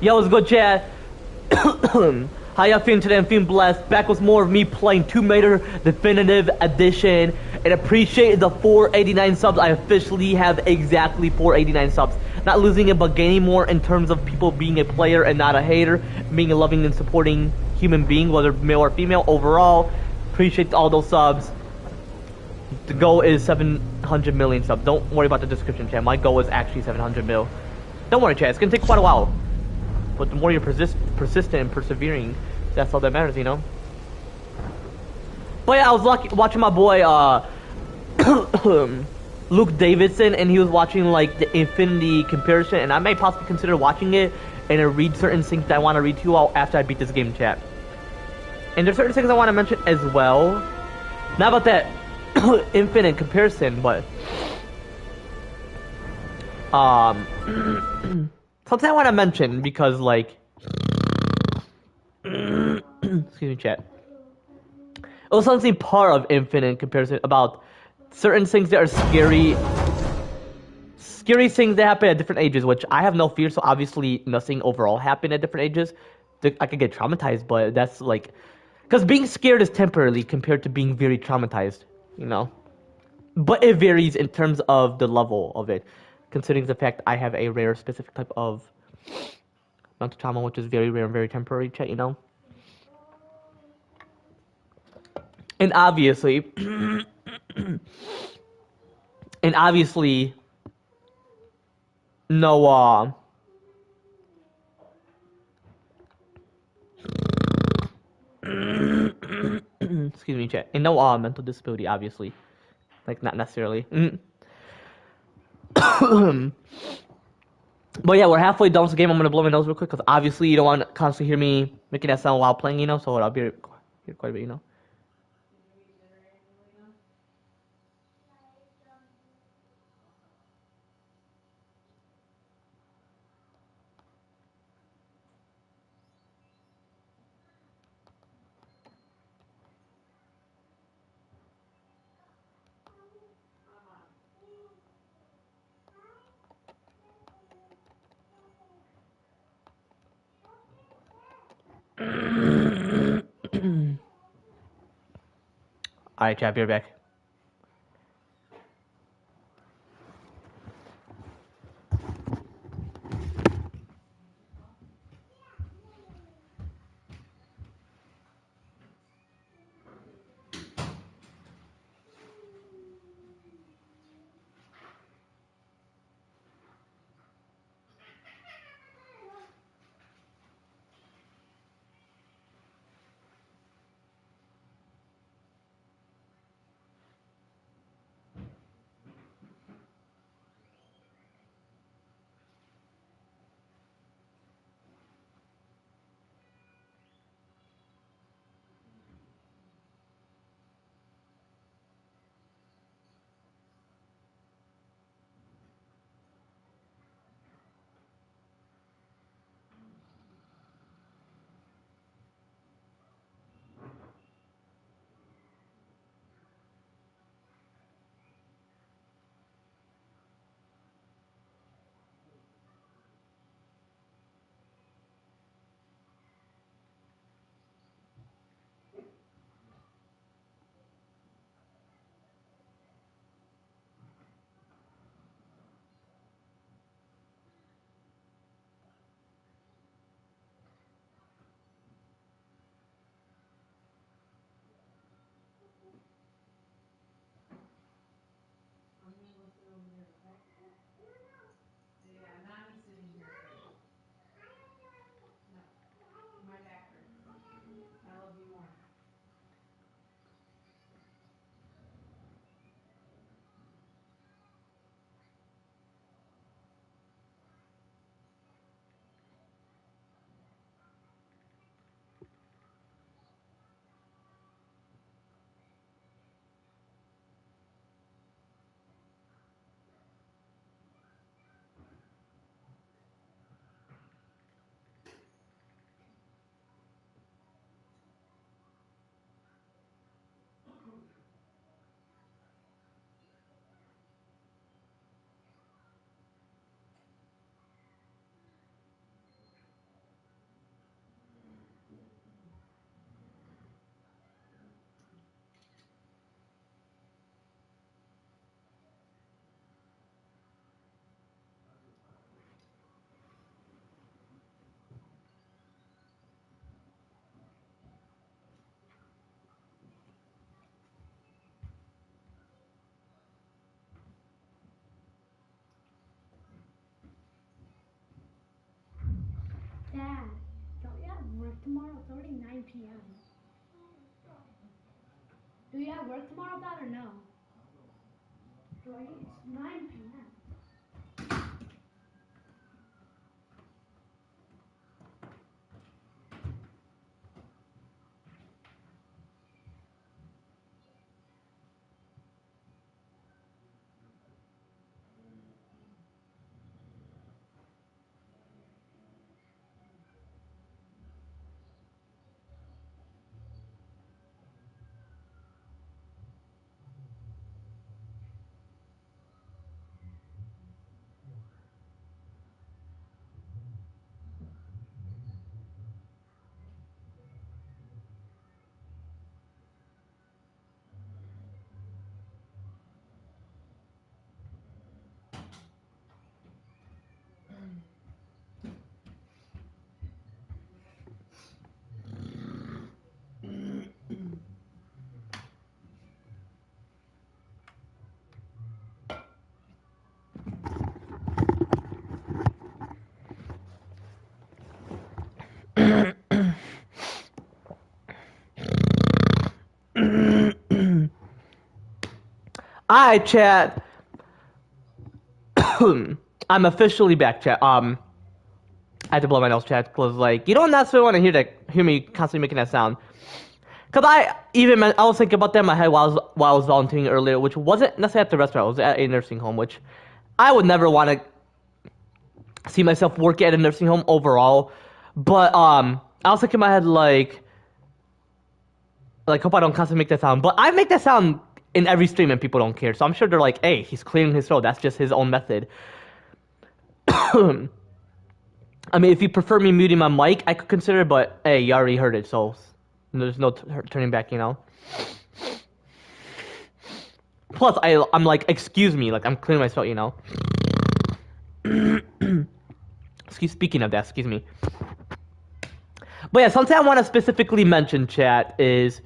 Yo, what's good, chat? How y'all feeling today? I'm feeling blessed. Back with more of me playing Tomb Raider Definitive Edition. And appreciate the 489 subs. I officially have exactly 489 subs. Not losing it, but gaining more in terms of people being a player and not a hater. Being a loving and supporting human being, whether male or female. Overall, appreciate all those subs. The goal is 700 million subs. Don't worry about the description, chat. My goal is actually 700 mil. Don't worry, chat. It's gonna take quite a while. But the more you're persistent and persevering, that's all that matters, you know? But yeah, I was watching my boy, Luke Davidson, and he was watching, like, the Infinity comparison, and I may possibly consider watching it and read certain things that I want to read to you all after I beat this game, chat. And there's certain things I want to mention as well. Not about that Infinite comparison, but... something I want to mention, because, like... excuse me, chat. It was something part of Infinite comparison about certain things that are scary. Scary things that happen at different ages, which I have no fear, so obviously nothing overall happened at different ages. I could get traumatized, but that's like... Because being scared is temporarily compared to being very traumatized, you know? But it varies in terms of the level of it, considering the fact I have a rare specific type of mental trauma, which is very rare and very temporary, chat, you know? And obviously... and obviously... No, excuse me, chat. And no, mental disability, obviously. Like, not necessarily. But yeah, we're halfway done with the game. I'm gonna blow my nose real quick, because obviously you don't want to constantly hear me making that sound while playing, you know? So I'll be here quite a bit, you know? Alright, chat, be right back. Chad, don't you have work tomorrow? It's already 9 p.m. Do you have work tomorrow, Dad, or no? Jordy, it's 9 p.m. Alright, chat. I'm officially back, chat. I had to blow my nose, chat, because like you don't necessarily want to hear me constantly making that sound. Cause I was thinking about that in my head while I was volunteering earlier, which wasn't necessarily at the restaurant. It was at a nursing home, which I would never want to see myself work at a nursing home overall. But I was thinking in my head like hope I don't constantly make that sound. But I make that sound in every stream and people don't care. So I'm sure they're like, hey, he's clearing his throat. That's just his own method. I mean, if you prefer me muting my mic, I could consider it, but hey, you already heard it, so there's no turning back, you know? Plus, I'm like, excuse me, like, I'm clearing my throat, you know? Speaking of that, excuse me. But yeah, something I want to specifically mention, chat, is,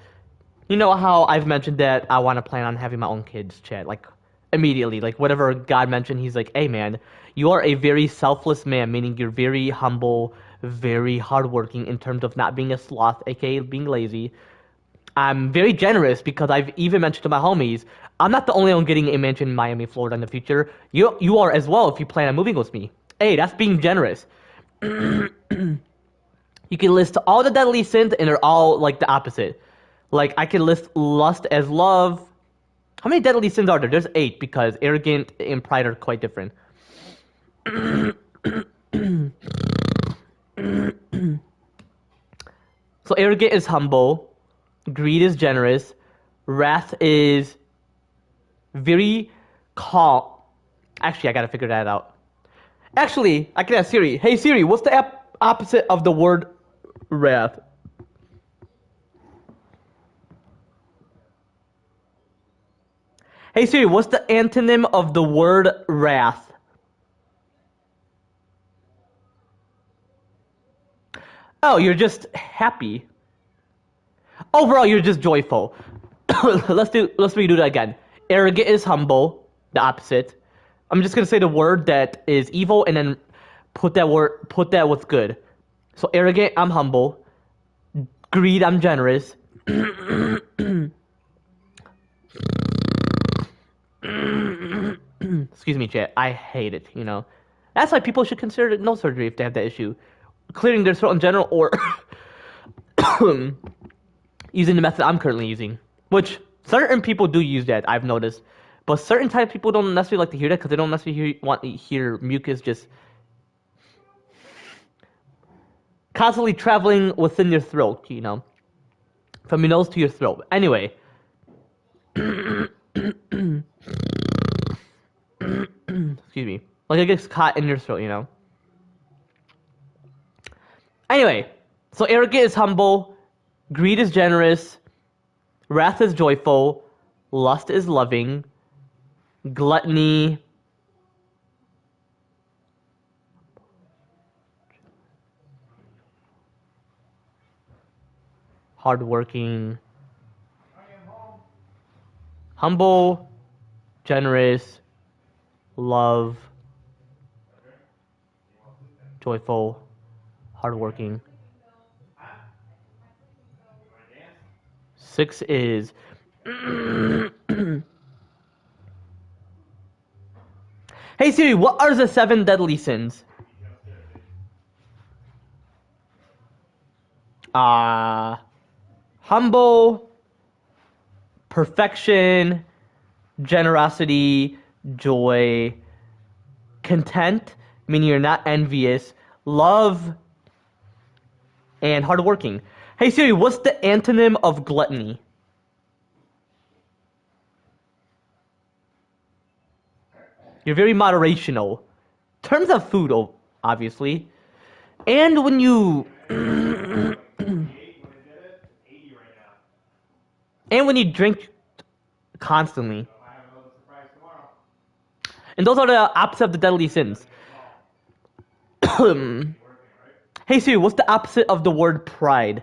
you know how I've mentioned that I want to plan on having my own kids, chat, like, immediately. Like, whatever God mentioned, he's like, hey, man, you are a very selfless man, meaning you're very humble, very hardworking in terms of not being a sloth, aka being lazy. I'm very generous because I've even mentioned to my homies, I'm not the only one getting a mansion in Miami, Florida in the future. You are as well if you plan on moving with me. Hey, that's being generous. You can list all the deadly sins and they're all like the opposite. Like I can list lust as love. How many deadly sins are there? There's 8 because arrogant and pride are quite different. So arrogant is humble, greed is generous, wrath is very calm. Actually, I gotta figure that out. Actually, I can ask Siri. Hey Siri, what's the opposite of the word wrath? Hey Siri, what's the antonym of the word wrath? Oh, you're just happy. Overall, you're just joyful. let's redo that again. Arrogant is humble, the opposite. I'm just gonna say the word that is evil and then put that with good. So arrogant, I'm humble. Greed, I'm generous. Excuse me, chat. I hate it, you know. That's why people should consider nose surgery if they have that issue. Clearing their throat in general or using the method I'm currently using. Which certain people do use that, I've noticed. But certain type of people don't necessarily like to hear that because they don't necessarily want to hear mucus just constantly traveling within your throat, you know. From your nose to your throat. Anyway. Excuse me. Like it gets caught in your throat, you know. Anyway, so arrogant is humble, greed is generous, wrath is joyful, lust is loving, gluttony, hardworking, humble, generous, love, joyful, Hardworking. 6 is... Hey Siri, what are the 7 deadly sins? Humble, perfection, generosity, joy, content, meaning you're not envious, love, and hardworking. Hey Siri, what's the antonym of gluttony? You're very moderational. Terms of food, obviously. And when you... and when you drink constantly. And those are the opposite of the deadly sins. Hey Siri, what's the opposite of the word pride?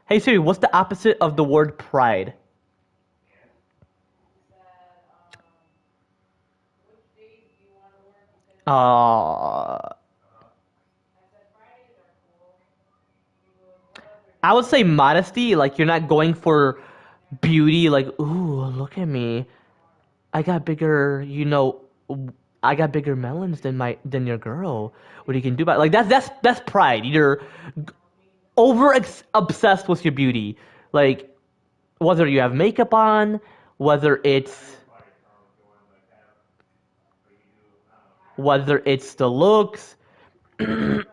Hey Siri, what's the opposite of the word pride? I would say modesty, like you're not going for beauty, like, ooh, look at me. I got bigger, I got bigger melons than your girl. What do you can do about it? Like that's pride. You're obsessed with your beauty. Like whether you have makeup on, whether it's the looks. Because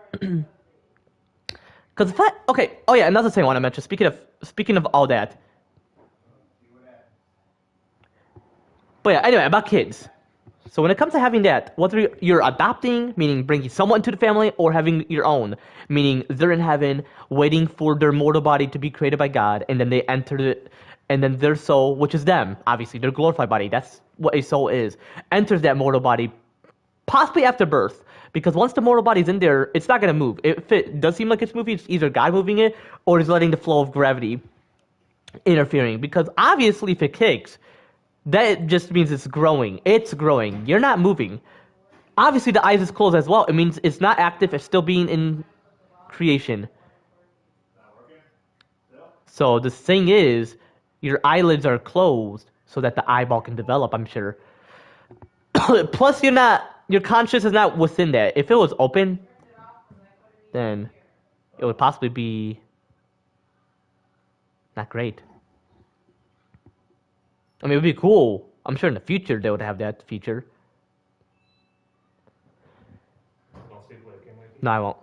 okay, oh yeah, another thing I want to mention. Speaking of all that. But yeah, anyway, about kids. So when it comes to having that, whether you're adopting, meaning bringing someone into the family, or having your own, meaning they're in heaven, waiting for their mortal body to be created by God, and then they enter it, and then their soul, which is them, obviously, their glorified body, that's what a soul is, enters that mortal body, possibly after birth. Because once the mortal body's in there, it's not going to move. If it does seem like it's moving, it's either God moving it, or it's letting the flow of gravity interfering. Because obviously, if it kicks, that just means it's growing. It's growing. You're not moving. Obviously, the eyes is closed as well. It means it's not active. It's still being in creation. So the thing is, your eyelids are closed so that the eyeball can develop, I'm sure. Plus, your conscious is not within that. If it was open, then it would possibly be not great. I mean, it would be cool. I'm sure in the future they would have that feature. No, I won't.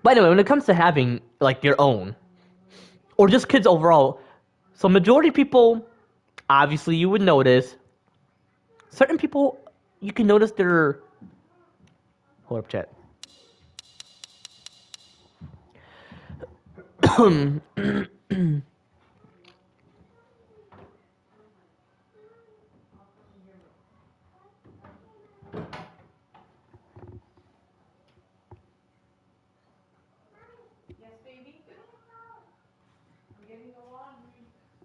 By the way, when it comes to having like your own, or just kids overall, so majority of people, obviously you would notice, certain people, you can notice they're, hold up chat.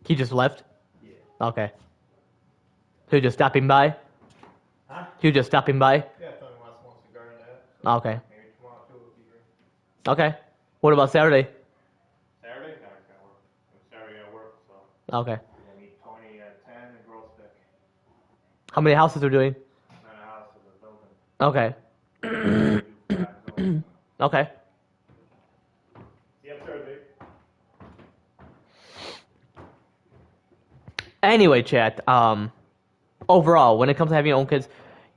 He just left? Yeah. Okay. He just stopping by? Huh? He just stopping by? Yeah, Tony wants to garden that. Okay. Maybe tomorrow too will be here. Okay. What about Saturday? Saturday? No, I can't work. Saturday I work, so. Okay. We're gonna meet Tony at 10 in Groesbeck. How many houses are doing? 9 houses are building. Okay. Okay. See you Thursday. Anyway, chat, overall, when it comes to having your own kids,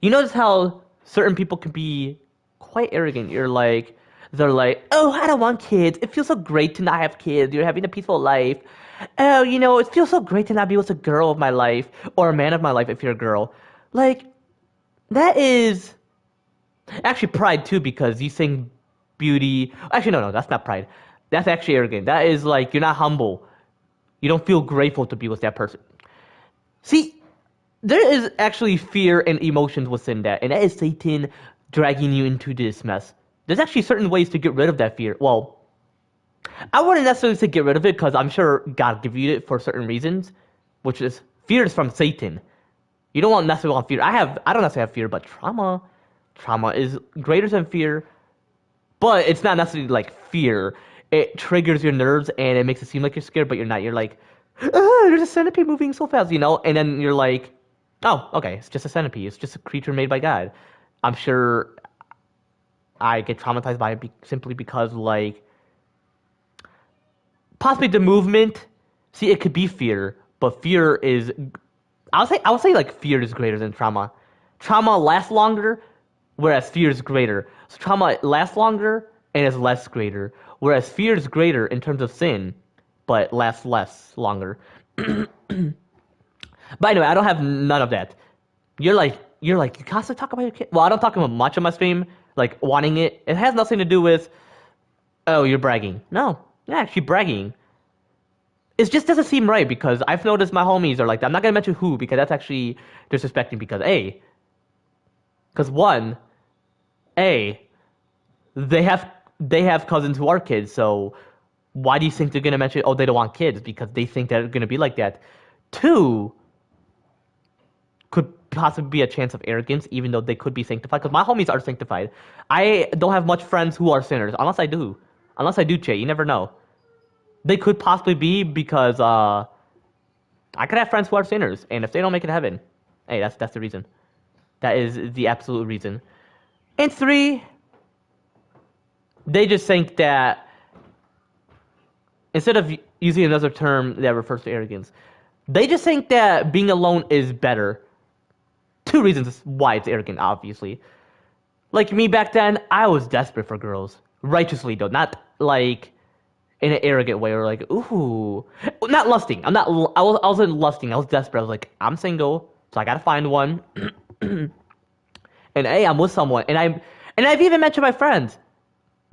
you notice how certain people can be quite arrogant. They're like, oh, I don't want kids. It feels so great to not have kids. You're having a peaceful life. Oh, it feels so great to not be with a girl of my life or a man of my life if you're a girl. Like, that is actually pride too, because you saying beauty. Actually, no, that's not pride. That's actually arrogant. That is like you're not humble. You don't feel grateful to be with that person. See, there is actually fear and emotions within that, and that is Satan dragging you into this mess. There's actually certain ways to get rid of that fear. Well, I wouldn't necessarily say get rid of it because I'm sure God gave you it for certain reasons, which is fear is from Satan. You don't want necessarily want fear. I don't necessarily have fear, but trauma. Trauma is greater than fear, but it's not necessarily like fear. It triggers your nerves and it makes it seem like you're scared, but you're not. You're like, there's a centipede moving so fast, and then you're like, oh, okay, it's just a centipede. It's just a creature made by God. I'm sure I get traumatized by it simply because, like, possibly the movement. See, it could be fear, but fear is. I would say like fear is greater than trauma. Trauma lasts longer, whereas fear is greater. So trauma lasts longer and is less greater, whereas fear is greater in terms of sin, but lasts less longer. But anyway, I don't have none of that. You're like you constantly talk about your kid. Well, I don't talk about much on my stream, like wanting it. It has nothing to do with, oh, you're bragging. No, you're actually bragging. It just doesn't seem right because I've noticed my homies are like, I'm not gonna mention who because that's actually disrespecting because they have cousins who are kids, so why do you think they're gonna mention? Oh, they don't want kids because they think they're gonna be like that. 2, could possibly be a chance of arrogance, even though they could be sanctified. Because my homies are sanctified. I don't have much friends who are sinners, unless I do. Che, you never know. They could possibly be because I could have friends who are sinners, and if they don't make it to heaven, hey, that's the reason. That is the absolute reason. And 3, they just think that instead of using another term that refers to arrogance, they just think that being alone is better. 2 reasons why it's arrogant, obviously. Like me back then, I was desperate for girls. Righteously, though. Not like in an arrogant way or like, ooh. Not lusting. I wasn't lusting. I was desperate. I was like, I'm single, so I gotta find one. And hey, I'm with someone. And I've even mentioned to my friends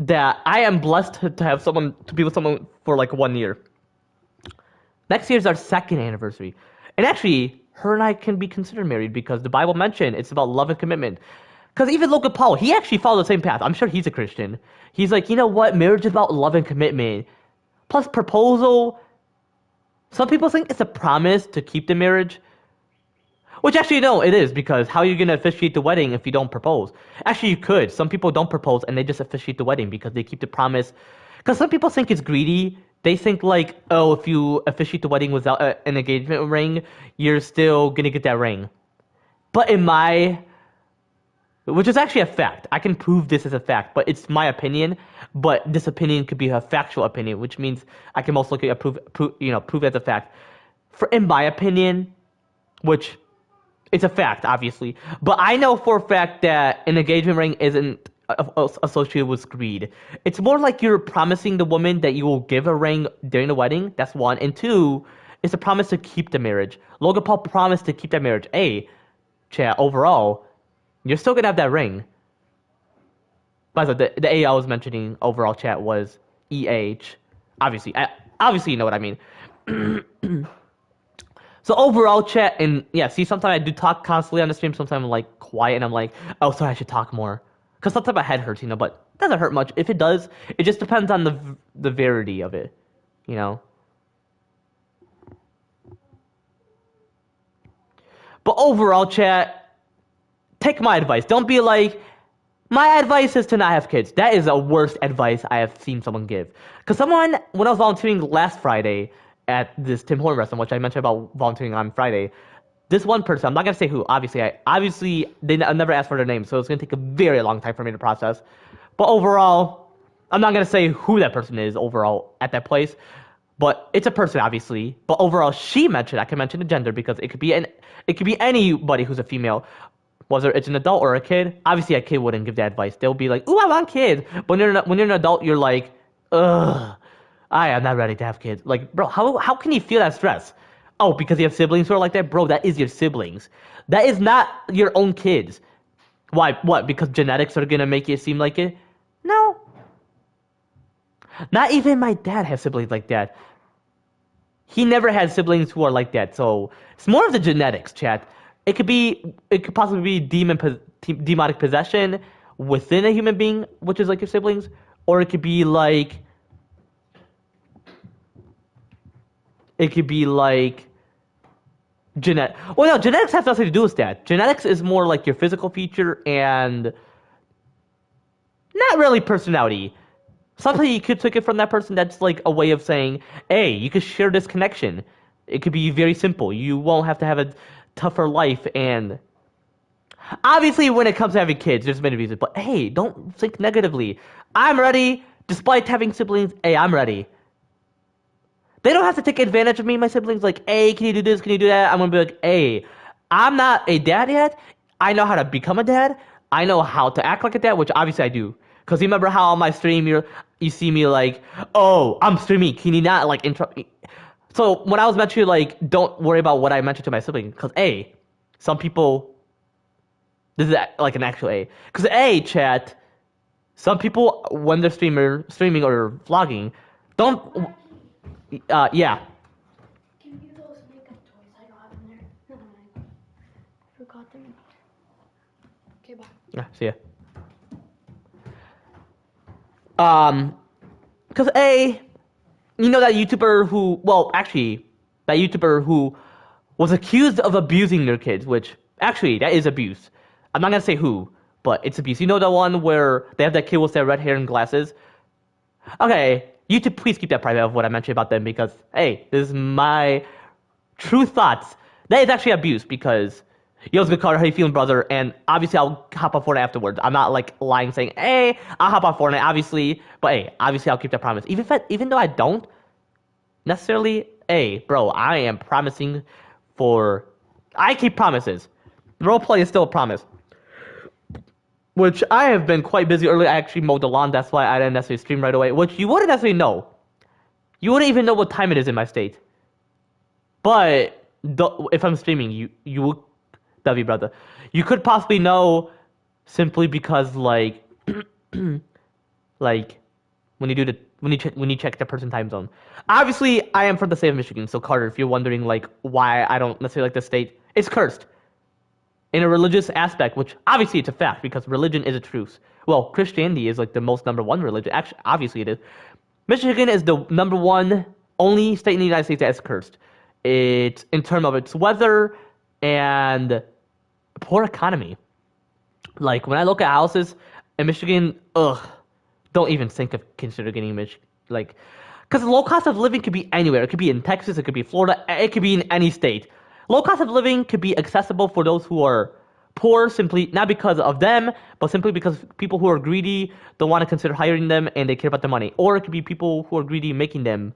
that I am blessed to have someone, to be with someone for like 1 year. Next year is our 2nd anniversary. And actually, her and I can be considered married because the Bible mentioned it's about love and commitment. Because even Logan Paul, he actually followed the same path. I'm sure he's a Christian. He's like, you know what? Marriage is about love and commitment. Plus proposal. Some people think it's a promise to keep the marriage. Which actually, no, it is. Because how are you going to officiate the wedding if you don't propose? Actually, you could. Some people don't propose and they just officiate the wedding because they keep the promise. Because some people think it's greedy. They think like, oh, if you officiate the wedding without an engagement ring, you're still going to get that ring. But which is actually a fact. I can prove this as a fact, but it's my opinion. But this opinion could be a factual opinion, which means I can most likely prove it as a fact. In my opinion, which it's a fact, obviously. But I know for a fact that an engagement ring isn't associated with greed. It's more like you're promising the woman that you will give a ring during the wedding. That's 1. And 2, it's a promise to keep the marriage. Logan Paul promised to keep that marriage. Chat, overall, you're still gonna have that ring. By the way, the A I was mentioning overall chat was EH. Obviously, you know what I mean. So overall chat, and yeah, see, sometimes I do talk constantly on the stream. Sometimes I'm like quiet and I'm like, oh, sorry, I should talk more. Because sometimes my head hurts, but it doesn't hurt much. If it does, it just depends on the verity of it, But overall, chat, take my advice. Don't be like, my advice is to not have kids. That is the worst advice I have seen someone give. Because when I was volunteering last Friday at this Tim Hortons restaurant, which I mentioned about volunteering on Friday, this one person, I'm not going to say who, obviously, they never asked for their name, so it's going to take a very long time for me to process. But overall, I'm not going to say who that person is overall at that place, but it's a person, obviously. But overall, she mentioned, I can mention the gender because it could be anybody who's a female, whether it's an adult or a kid. Obviously, a kid wouldn't give that advice. They'll be like, ooh, I want kids. But when you're an adult, you're like, ugh, I am not ready to have kids. Like, bro, how can you feel that stress? Oh, because you have siblings who are like that? Bro, that is your siblings. That is not your own kids. Why? What? Because genetics are going to make it seem like it? No. Not even my dad has siblings like that. He never had siblings who are like that. So it's more of the genetics, chat. It could possibly be demonic possession within a human being, which is like your siblings, or it could be like genetic. Well, no, genetics has nothing to do with that. Genetics is more like your physical feature and not really personality. Something you could take it from that person that's like a way of saying, hey, you could share this connection. It could be very simple. You won't have to have a tougher life. And obviously, when it comes to having kids, there's many reasons. But hey, don't think negatively. I'm ready. Despite having siblings, hey, I'm ready. They don't have to take advantage of me, my siblings. Like, hey, can you do this? Can you do that? I'm going to be like, hey, I'm not a dad yet. I know how to become a dad. I know how to act like a dad, which obviously I do. Because you remember how on my stream you see me like, oh, I'm streaming. Can you not like interrupt me? So when I was mentioning like, don't worry about what I mentioned to my sibling, because A, some people, this is like an actual A. Because A, chat, some people when they're streaming or vlogging, don't, yeah. Give me those makeup toys I got in there. I forgot them. Okay, bye. Yeah, see ya. Because A, you know that YouTuber who, well, actually, that YouTuber who was accused of abusing their kids, which, actually, that is abuse. I'm not gonna say who, but it's abuse. You know the one where they have that kid with their red hair and glasses? Okay, YouTube, please keep that private of what I mentioned about them because, hey, this is my true thoughts. That is actually abuse because, yo, it's good, Carter. How you feeling, brother? And obviously, I'll hop on Fortnite afterwards. I'm not like lying, saying, "Hey, I'll hop on Fortnite." Obviously, but hey, obviously, I'll keep that promise. Even though I don't necessarily, hey, bro, I am promising for. I keep promises. Roleplay is still a promise. Which I have been quite busy earlier. I actually mowed the lawn. That's why I didn't necessarily stream right away. Which you wouldn't necessarily know. You wouldn't even know what time it is in my state. But if I'm streaming, you would. W brother, you could possibly know simply because like like when you check the person time zone. Obviously, I am from the state of Michigan, so Carter, if you're wondering like why I don't necessarily like the state, it's cursed in a religious aspect, which obviously it's a fact because religion is a truth. Well, Christianity is like the most number one religion. Actually, obviously it is. Michigan is the number one only state in the United States that is cursed. It's in terms of its weather and poor economy. Like when I look at houses in Michigan, don't even think of consider getting Michigan. Like, because low cost of living could be anywhere. It could be in Texas. It could be Florida. It could be in any state. Low cost of living could be accessible for those who are poor, simply not because of them, but simply because people who are greedy don't want to consider hiring them and they care about the money. Or it could be people who are greedy making them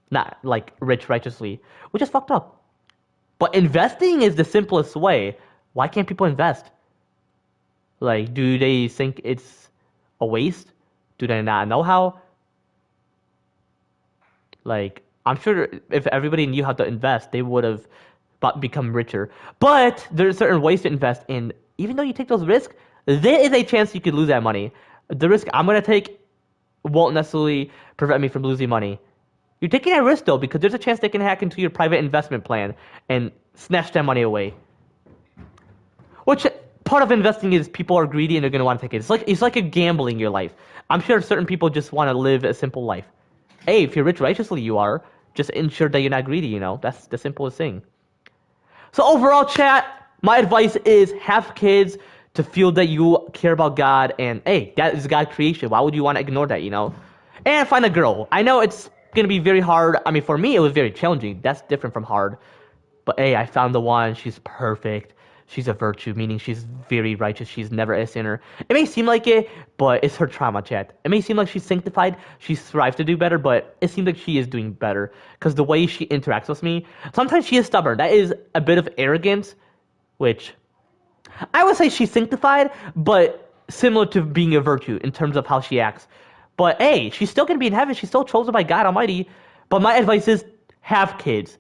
not like rich righteously, which is fucked up. But investing is the simplest way. Why can't people invest? Like, do they think it's a waste? Do they not know how? Like, I'm sure if everybody knew how to invest, they would have become richer. But there's certain ways to invest in. Even though you take those risks, there is a chance you could lose that money. The risk I'm going to take won't necessarily prevent me from losing money. You're taking a risk, though, because there's a chance they can hack into your private investment plan and snatch that money away. Which part of investing is people are greedy and they're going to want to take it. It's like a gambling your life. I'm sure certain people just want to live a simple life. Hey, if you're rich righteously, you are. Just ensure that you're not greedy, you know. That's the simplest thing. So overall, chat, my advice is have kids to feel that you care about God. And, hey, that is God's creation. Why would you want to ignore that, you know? And find a girl. I know it's going to be very hard. I mean, for me, it was very challenging. That's different from hard. But, hey, I found the one. She's perfect. She's a virtue, meaning she's very righteous. She's never a sinner. It may seem like it, but it's her trauma, chat. It may seem like she's sanctified. She strives to do better, but it seems like she is doing better. Because the way she interacts with me, sometimes she is stubborn. That is a bit of arrogance, which I would say she's sanctified, but similar to being a virtue in terms of how she acts. But hey, she's still going to be in heaven. She's still chosen by God Almighty. But my advice is have kids.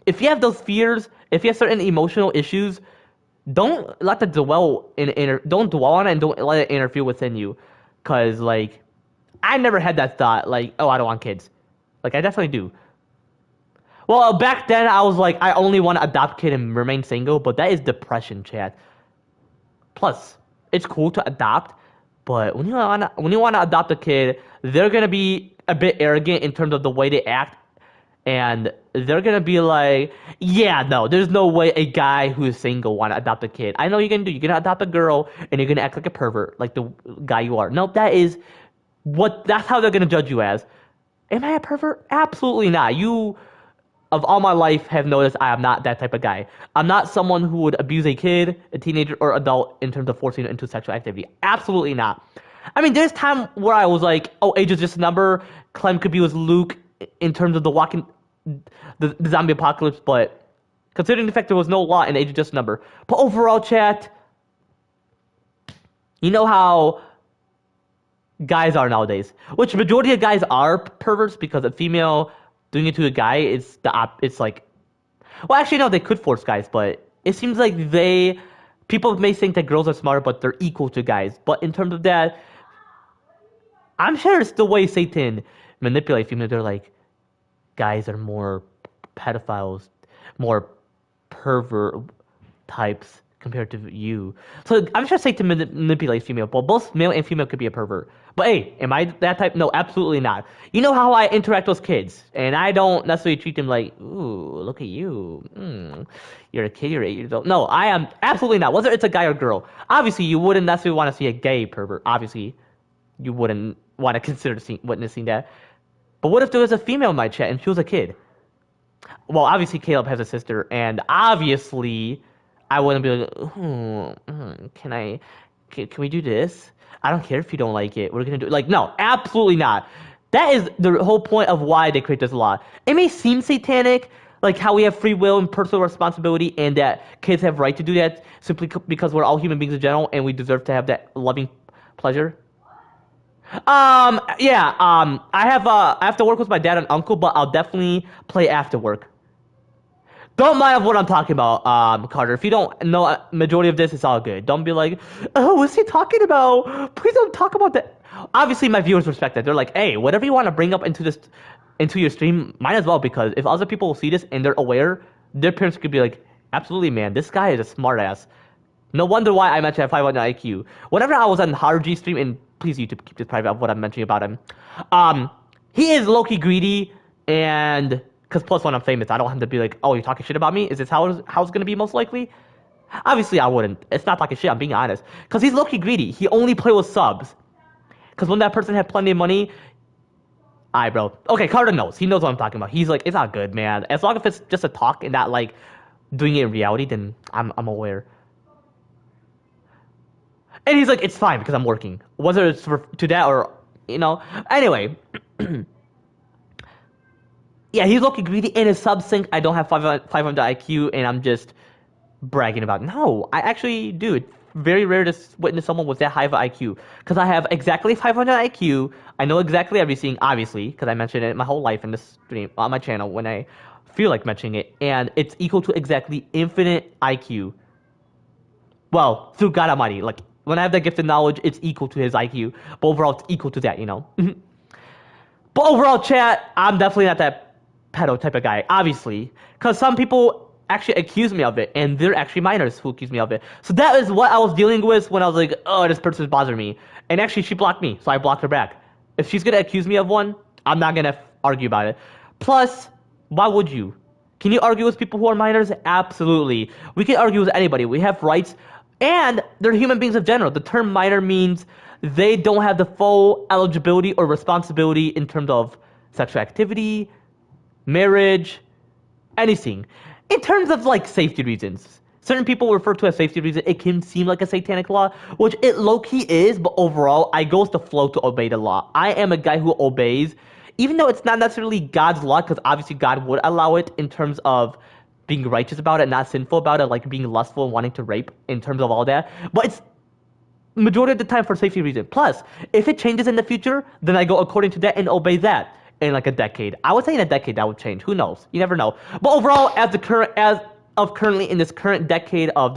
If you have those fears, if you have certain emotional issues, don't let that don't dwell on it and don't let it interfere within you. Because, like, I never had that thought, like, oh, I don't want kids. Like, I definitely do. Well, back then, I was like, I only want to adopt a kid and remain single, but that is depression, chat. Plus, it's cool to adopt, but when you want to adopt a kid, they're gonna be a bit arrogant in terms of the way they act, and they're gonna be like, yeah, no, there's no way a guy who is single want to adopt a kid. I know you're gonna do. You're gonna adopt a girl, and you're gonna act like a pervert, like the guy you are. No, that's how they're gonna judge you as. Am I a pervert? Absolutely not. You, of all my life, have noticed I am not that type of guy. I'm not someone who would abuse a kid, a teenager, or adult in terms of forcing it into sexual activity. Absolutely not. I mean, there's time where I was like, oh, age is just a number. Clem could be with Luke in terms of the zombie apocalypse, but considering the fact there was no law and age is just a number. But overall, chat, you know how guys are nowadays, which majority of guys are perverts because a female doing it to a guy is it's like, well, actually no, they could force guys, but it seems like people may think that girls are smarter, but they're equal to guys. But in terms of that, I'm sure it's the way Satan manipulates females. They're like, guys are more pedophiles, more pervert types compared to you. So I'm sure Satan manipulates female. Well, both male and female could be a pervert. But hey, am I that type? No, absolutely not. You know how I interact with kids, and I don't necessarily treat them like, ooh, look at you. You're a kid, you're 8 years old. No, I am absolutely not. Whether it's a guy or girl. Obviously, you wouldn't necessarily want to see a gay pervert. Obviously, you wouldn't want to consider witnessing that. But what if there was a female in my chat and she was a kid? Well, obviously Caleb has a sister, and obviously I wouldn't be like, can we do this? I don't care if you don't like it. We're gonna do it. Like, no, absolutely not. That is the whole point of why they create this law. It may seem satanic, like how we have free will and personal responsibility, and that kids have right to do that simply because we're all human beings in general, and we deserve to have that loving pleasure. I have to work with my dad and uncle, but I'll definitely play after work. Don't mind what I'm talking about, Carter. If you don't know majority of this, it's all good. Don't be like, oh, what's he talking about? Please don't talk about that. Obviously, my viewers respect that. They're like, hey, whatever you want to bring up into your stream, might as well, because if other people see this and they're aware, their parents could be like, absolutely, man, this guy is a smartass. No wonder why I mentioned 500 IQ. Whenever I was on Haruji stream, and please YouTube keep this private of what I'm mentioning about him, he is low-key greedy, and because plus one, I'm famous. I don't have to be like, oh, you're talking shit about me? Is this how it's going to be most likely? Obviously, I wouldn't. It's not talking shit. I'm being honest. Because he's low-key greedy. He only play with subs. Because when that person had plenty of money, alright, bro. Okay, Carter knows. He knows what I'm talking about. He's like, it's not good, man. As long as it's just a talk and not like doing it in reality, then I'm aware. And he's like, it's fine because I'm working. Whether it's to that or, you know. Anyway. Yeah, he's looking greedy in his sub sync. I don't have 500 IQ, and I'm just bragging about it. No, I actually do. It's very rare to witness someone with that high of an IQ. Because I have exactly 500 IQ. I know exactly everything, obviously, because I mentioned it my whole life in this stream on my channel when I feel like mentioning it. And it's equal to exactly infinite IQ. Well, through God Almighty. Like, when I have that gift of knowledge, it's equal to his IQ. But overall, it's equal to that, you know. But overall, chat, I'm definitely not that pedo type of guy, obviously, because some people actually accuse me of it, and they're actually minors who accuse me of it. So that is what I was dealing with when I was like, oh, this person's bothering me. And actually, she blocked me, so I blocked her back. If she's gonna accuse me of one, I'm not gonna argue about it. Plus, why would you? Can you argue with people who are minors? Absolutely. We can argue with anybody. We have rights, and they're human beings in general. The term minor means they don't have the full eligibility or responsibility in terms of sexual activity, marriage, anything. In terms of like safety reasons, certain people refer to as safety reasons. It can seem like a satanic law, which it low-key is, but overall, I go with the flow to obey the law. I am a guy who obeys, even though it's not necessarily God's law, because obviously God would allow it in terms of being righteous about it, not sinful about it, like being lustful and wanting to rape, in terms of all that. But it's majority of the time for safety reasons. Plus, if it changes in the future, then I go according to that and obey that. In like a decade, I would say in a decade that would change. Who knows? You never know. But overall, as of currently in this current decade of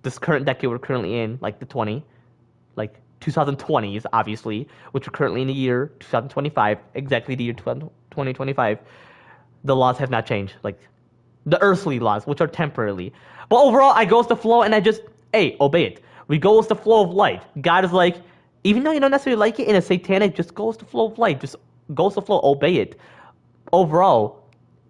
this current decade we're currently in, like the 20, like 2020s, obviously, which are currently in the year 2025, exactly the year 2025, the laws have not changed. Like, the earthly laws, which are temporarily. But overall, I go with the flow and I just, hey, obey it. We go with the flow of light. God is like, even though you don't necessarily like it in a satanic, just go with the flow of light. Just go with the flow, obey it. Overall,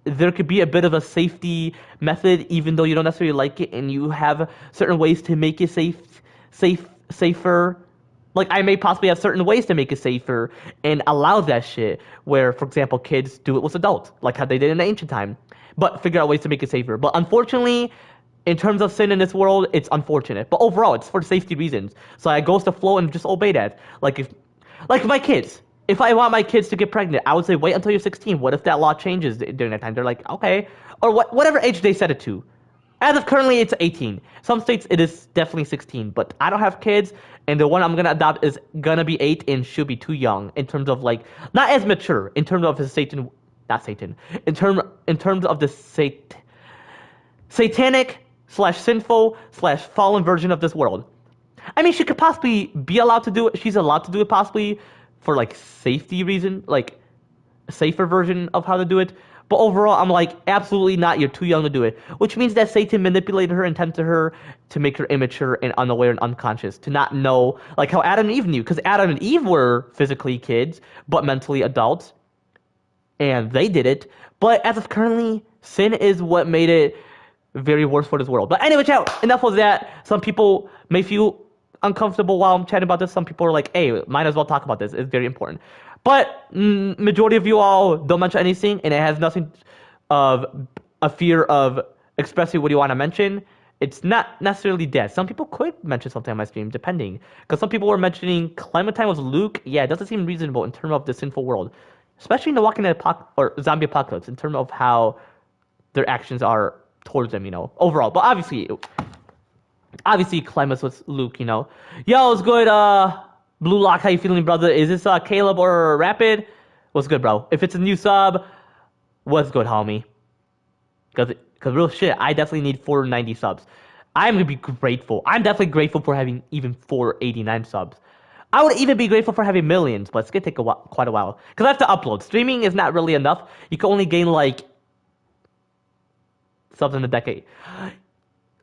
there could be a bit of a safety method, even though you don't necessarily like it, and you have certain ways to make it safer. Like, I may possibly have certain ways to make it safer and allow that shit. Where, for example, kids do it with adults, like how they did in the ancient time, but figure out ways to make it safer. But unfortunately, in terms of sin in this world, it's unfortunate. But overall, it's for safety reasons. So I go with the flow and just obey that. Like my kids. If I want my kids to get pregnant, I would say wait until you're 16. What if that law changes during that time? They're like, okay, or whatever age they set it to. As of currently, it's 18. Some states it is definitely 16, but I don't have kids, and the one I'm gonna adopt is gonna be 8 and should be too young in terms of like not as mature in terms of his Satan, not Satan, in terms of the satanic slash sinful slash fallen version of this world. I mean, she could possibly be allowed to do it. She's allowed to do it possibly for like safety reason, like a safer version of how to do it. But overall, I'm like, absolutely not. You're too young to do it. Which means that Satan manipulated her and tempted her to make her immature and unaware and unconscious, to not know, like how Adam and Eve knew. Because Adam and Eve were physically kids, but mentally adults. And they did it. But as of currently, sin is what made it very worse for this world. But anyway, chat, enough of that. Some people may feel uncomfortable while I'm chatting about this. Some people are like, hey, might as well talk about this. It's very important. But majority of you all don't mention anything, and it has nothing of a fear of expressing what you want to mention. It's not necessarily dead. Some people could mention something on my stream, depending. Because some people were mentioning Clementine was Luke. Yeah, it doesn't seem reasonable in terms of the sinful world. Especially in the Walking Dead or zombie apocalypse, in terms of how their actions are towards them, overall. But obviously Clemus was Luke. Yo, it's good, Blue Lock, how you feeling, brother? Is this Caleb or Rapid? What's good, bro? If it's a new sub, what's good, homie? Because real shit, I definitely need 490 subs. I'm gonna be grateful. I'm definitely grateful for having even 489 subs. I would even be grateful for having millions, but it's gonna take quite a while. Because I have to upload. Streaming is not really enough. You can only gain like subs in a decade.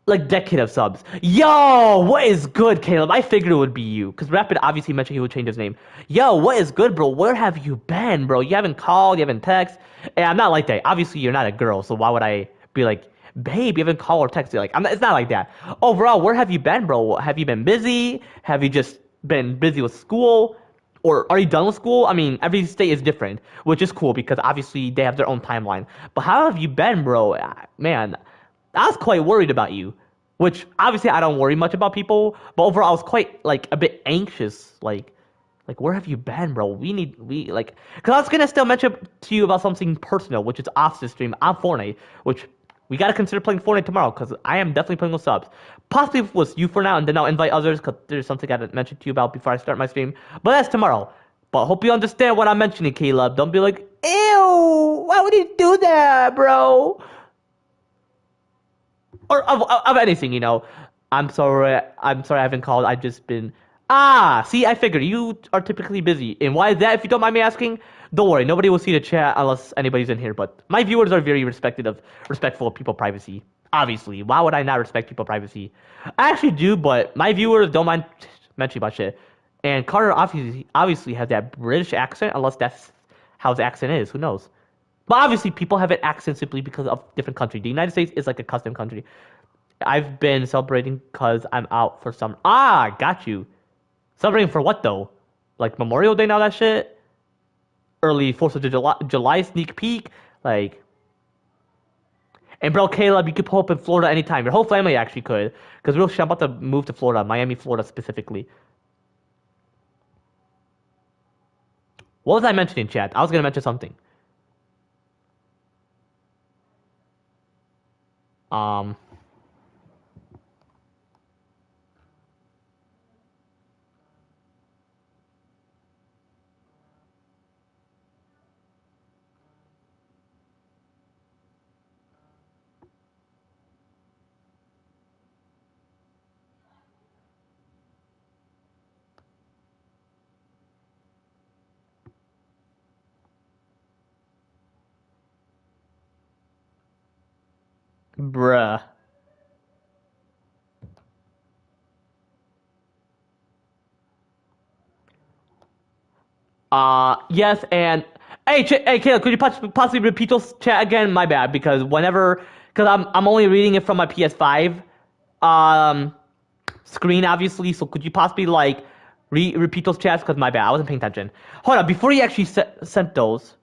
Like decade of subs. Yo, what is good, Caleb? I figured it would be you. Because Rapid obviously mentioned he would change his name. Yo, what is good, bro? Where have you been, bro? You haven't called, you haven't texted. Hey, I'm not like that. Obviously, you're not a girl, so why would I be like, babe, you haven't called or texted? Like, it's not like that. Overall, where have you been, bro? Have you been busy? Have you just been busy with school? Or are you done with school? I mean, every state is different, which is cool because obviously they have their own timeline. But how have you been, bro? Man, I was quite worried about you, which obviously I don't worry much about people, but overall I was quite like a bit anxious, like where have you been, bro? Because I was gonna still mention to you about something personal, which is off the stream on Fortnite, which we gotta consider playing Fortnite tomorrow because I am definitely playing with subs. Possibly with you for now, and then I'll invite others because there's something I gotta mention to you about before I start my stream. But that's tomorrow. But hope you understand what I'm mentioning, Caleb. Don't be like, ew, why would you do that, bro? Or of anything. I'm sorry I haven't called. I've just been see, I figured you are typically busy. And why is that, if you don't mind me asking? Don't worry, nobody will see the chat unless anybody's in here, but my viewers are very respectful of people's privacy. Obviously. Why would I not respect people's privacy? I actually do, but my viewers don't mind mentioning about shit. And Carter obviously has that British accent, unless that's how his accent is. Who knows? But obviously, people have an accent simply because of different country. The United States is like a custom country. I've been celebrating because I'm out for some. Got you. Celebrating for what though? Like Memorial Day and all that shit? Early 4th of July sneak peek? Like. And bro, Caleb, you could pull up in Florida anytime. Your whole family actually could. Because real shit, I'm about to move to Florida. Miami, Florida specifically. What was I mentioning, chat? I was gonna mention something. Um. Bruh. Yes, and hey, hey, Caleb, could you possibly repeat those chat again? My bad, because because I'm only reading it from my PS5 screen, obviously. So could you possibly like repeat those chats? Because my bad, I wasn't paying attention. Hold on, before you actually sent those.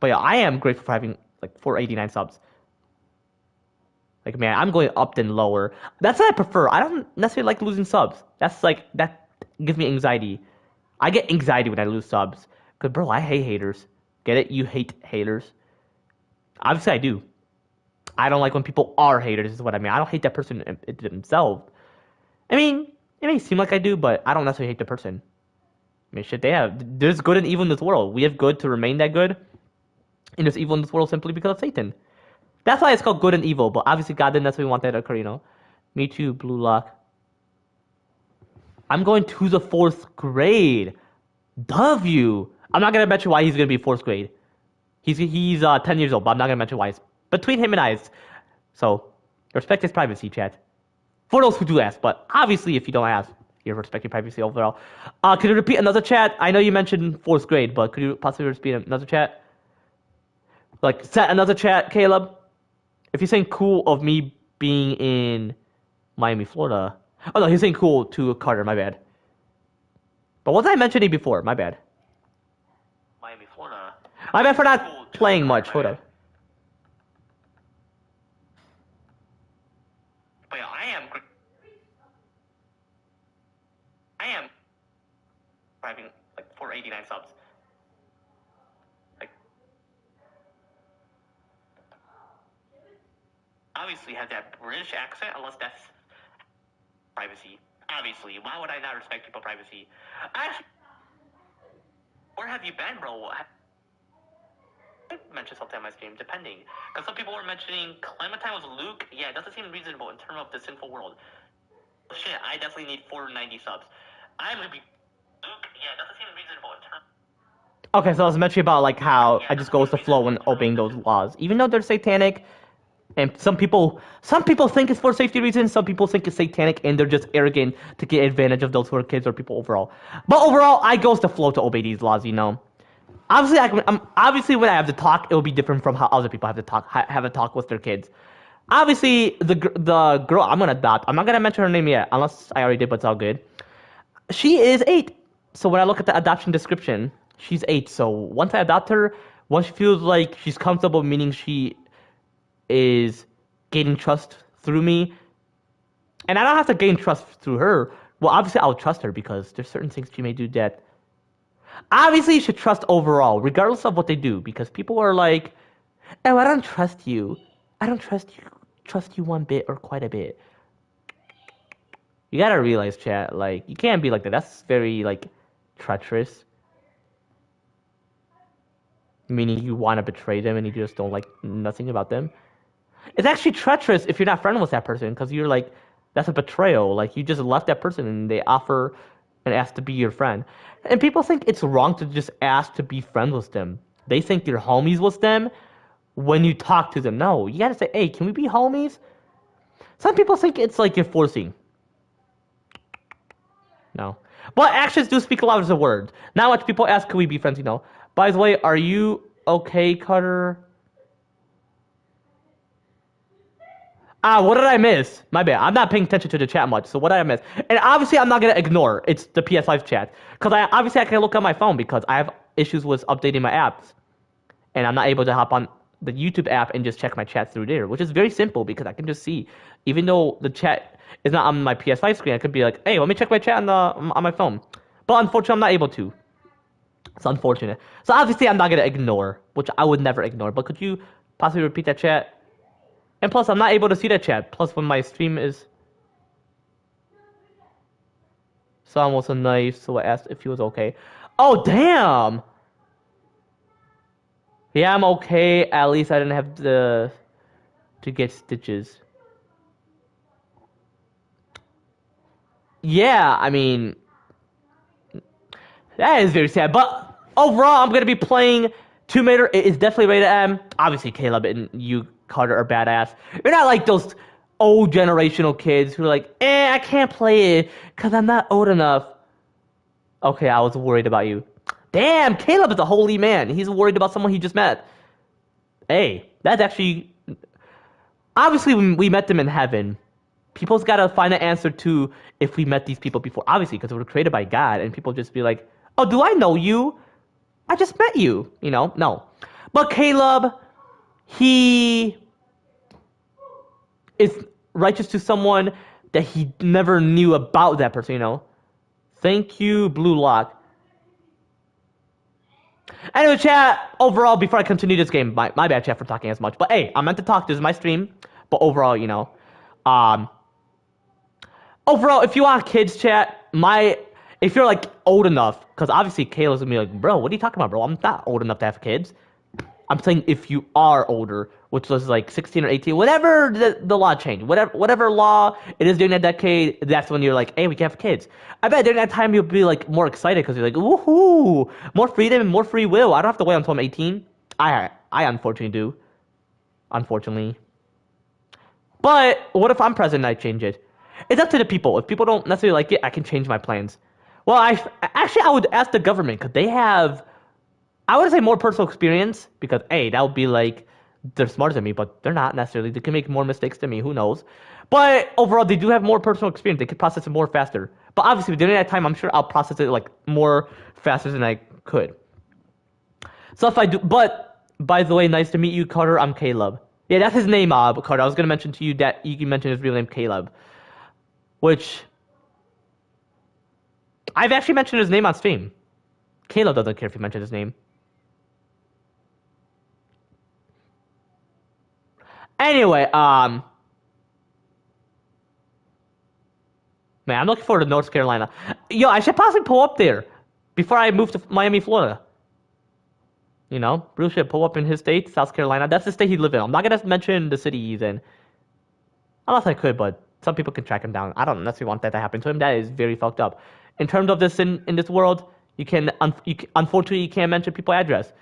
But yeah, I am grateful for having like 489 subs. Like, man, I'm going up then lower. That's what I prefer. I don't necessarily like losing subs. That gives me anxiety. I get anxiety when I lose subs. Cause bro, I hate haters. Get it? You hate haters. Obviously, I do. I don't like when people are haters. Is what I mean. I don't hate that person themselves. I mean, it may seem like I do, but I don't necessarily hate the person. I mean, shit, there's good and evil in this world. We have good to remain that good, and there's evil in this world simply because of Satan. That's why it's called good and evil, but obviously God didn't necessarily want that to occur, you know? Me too, Blue Lock. I'm going to the 4th grade. W. I'm not going to mention why he's going to be 4th grade. He's 10 years old, but I'm not going to mention why. It's between him and I. So, respect his privacy, chat. For those who do ask, but obviously if you don't ask, you're respecting privacy overall. Could you repeat another chat? I know you mentioned 4th grade, but could you possibly repeat another chat? Like, set another chat, Caleb? If you're saying cool of me being in Miami, Florida. Oh no, he's saying cool to Carter, my bad. But what was I mentioning before? My bad. Miami, Florida. My bad for not cool playing much. Hold up. But yeah, I am having like 489 subs. Obviously have that British accent, unless that's privacy. Obviously, why would I not respect people's privacy? Actually, where have you been, bro? I mentioned something on my stream, depending. Because some people were mentioning Clementine was Luke. Yeah, it doesn't seem reasonable in terms of the sinful world. Shit, I definitely need 490 subs. I'm gonna be Luke. Yeah, it doesn't seem reasonable in terms. Okay, so I was mentioning about like how I just go with the flow when obeying those laws, even though they're satanic. And some people think it's for safety reasons. Some people think it's satanic, and they're just arrogant to get advantage of those who are kids or people overall. But overall, I go with the flow to obey these laws. You know, obviously, when I have to talk, it will be different from how other people have a talk with their kids. Obviously, the girl I'm gonna adopt, I'm not gonna mention her name yet, unless I already did, but it's all good. She is 8. So when I look at the adoption description, she's 8. So once I adopt her, once she feels like she's comfortable, meaning she is gaining trust through me, and I don't have to gain trust through her. Well, obviously I'll trust her because there's certain things she may do that obviously you should trust overall, regardless of what they do, because people are like, oh, I don't trust you. I don't trust you one bit or quite a bit. You gotta realize, chat, like, you can't be like that. That's very, like, treacherous. Meaning you want to betray them and you just don't like nothing about them. It's actually treacherous if you're not friends with that person, because you're like, that's a betrayal. Like, you just left that person and they offer and ask to be your friend. And people think it's wrong to just ask to be friends with them. They think you're homies with them when you talk to them. No, you gotta say, hey, can we be homies? Some people think it's like you're forcing. No. But actions do speak louder than words. Now watch people ask, can we be friends, you know? By the way, are you okay, Carter? What did I miss? My bad. I'm not paying attention to the chat much, so what did I miss? And obviously, I'm not going to ignore. It's the PS5 chat. Because I can look on my phone because I have issues with updating my apps. And I'm not able to hop on the YouTube app and just check my chat through there, which is very simple because I can just see. Even though the chat is not on my PS5 screen, I could be like, hey, let me check my chat on my phone. But unfortunately, I'm not able to. It's unfortunate. So obviously, I'm not going to ignore, which I would never ignore. But could you possibly repeat that chat? And plus, I'm not able to see that chat. Plus, when my stream is... Someone was so nice, so I asked if he was okay. Oh, damn! Yeah, I'm okay. At least I didn't have to get stitches. Yeah, I mean... That is very sad. But overall, I'm going to be playing Tomb Raider. It is definitely rated M. Obviously, Caleb and you Carter are badass. You're not like those old generational kids who are like, I can't play it because I'm not old enough. Okay, I was worried about you. Damn, Caleb is a holy man. He's worried about someone he just met. Hey, that's actually... Obviously, we met them in heaven. People's got to find an answer to if we met these people before. Obviously, because we were created by God, and people just be like, oh, do I know you? I just met you. You know? No. But Caleb, he is righteous to someone that he never knew about that person, you know? Thank you, Blue Lock. Anyway, chat, overall, before I continue this game, my bad, chat, for talking as much. But hey, I meant to talk. This is my stream. But overall, you know. Overall, if you want kids, chat, if you're like old enough, because obviously Kayla's gonna be like, bro, what are you talking about, bro? I'm not old enough to have kids. I'm saying if you are older, which was like 16 or 18, whatever the law changed, whatever law it is during that decade, that's when you're like, hey, we can have kids. I bet during that time you'll be like more excited because you're like, woohoo, more freedom and more free will. I don't have to wait until I'm 18. I unfortunately do. Unfortunately. But what if I'm president and I change it? It's up to the people. If people don't necessarily like it, I can change my plans. Well, I would ask the government because they have, I would say, more personal experience because, hey, that would be like, they're smarter than me, but they're not necessarily. They can make more mistakes than me. Who knows? But overall, they do have more personal experience. They could process it more faster. But obviously, during that time, I'm sure I'll process it like more faster than I could. So if I do, but by the way, nice to meet you, Carter. I'm Caleb. Yeah, that's his name, Carter. I was gonna mention to you that you can mention his real name, Caleb, which I've actually mentioned his name on stream. Caleb doesn't care if you mention his name. Anyway, man, I'm looking forward to North Carolina. Yo, I should possibly pull up there before I move to Miami, Florida. You know, Bruce should pull up in his state, South Carolina. That's the state he lives in. I'm not gonna mention the city he's in, unless I could, but some people can track him down. I don't necessarily want that to happen to him. That is very fucked up. In terms of this in this world, unfortunately you can't mention people's address,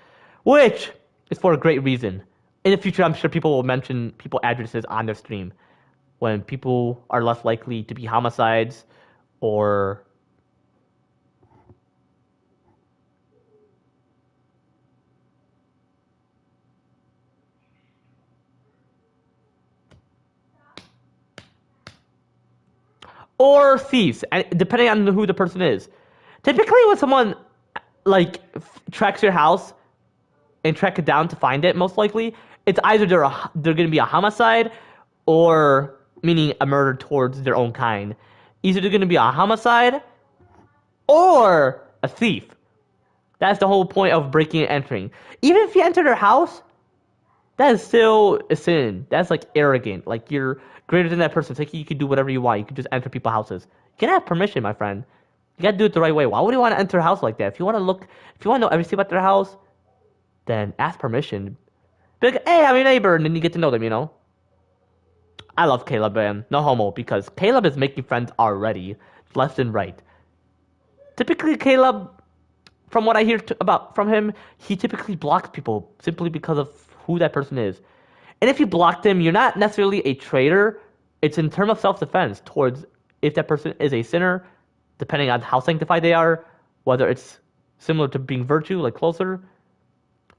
which is for a great reason. In the future, I'm sure people will mention people's addresses on their stream when people are less likely to be homicides or thieves, and depending on who the person is. Typically, when someone like tracks your house and track it down to find it, most likely it's either they're going to be a homicide or meaning a murder towards their own kind. Either they're going to be a homicide or a thief. That's the whole point of breaking and entering. Even if you enter their house, that is still a sin. That's like arrogant. Like you're greater than that person. It's like you can do whatever you want. You can just enter people's houses. You can have permission, my friend. You gotta do it the right way. Why would you want to enter a house like that? If you want to know everything about their house, then ask permission. Be like, hey, I'm your neighbor, and then you get to know them, you know? I love Caleb, man. No homo, because Caleb is making friends already, left and right. Typically, Caleb, from what I hear from him, he typically blocks people simply because of who that person is. And if you block them, you're not necessarily a traitor. It's in terms of self-defense towards if that person is a sinner, depending on how sanctified they are, whether it's similar to being virtue, like closer,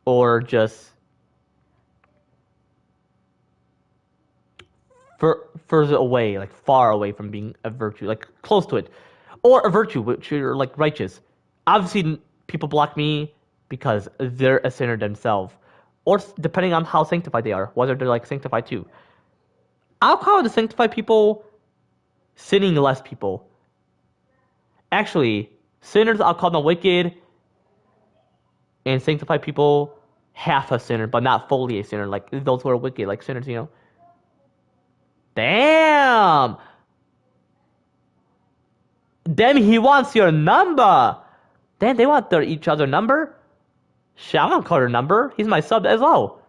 or just further away, like far away from being a virtue, like close to it, or a virtue, which you're like righteous. Obviously, people block me because they're a sinner themselves, or depending on how sanctified they are, whether they're like sanctified too. I'll call the sanctified people sinning less people. Actually, sinners I'll call them wicked, and sanctified people half a sinner, but not fully a sinner. Like those who are wicked, like sinners, you know. Damn! Damn, he wants your number! Damn, they want each other number? Shit, I want Carter number. He's my sub as well.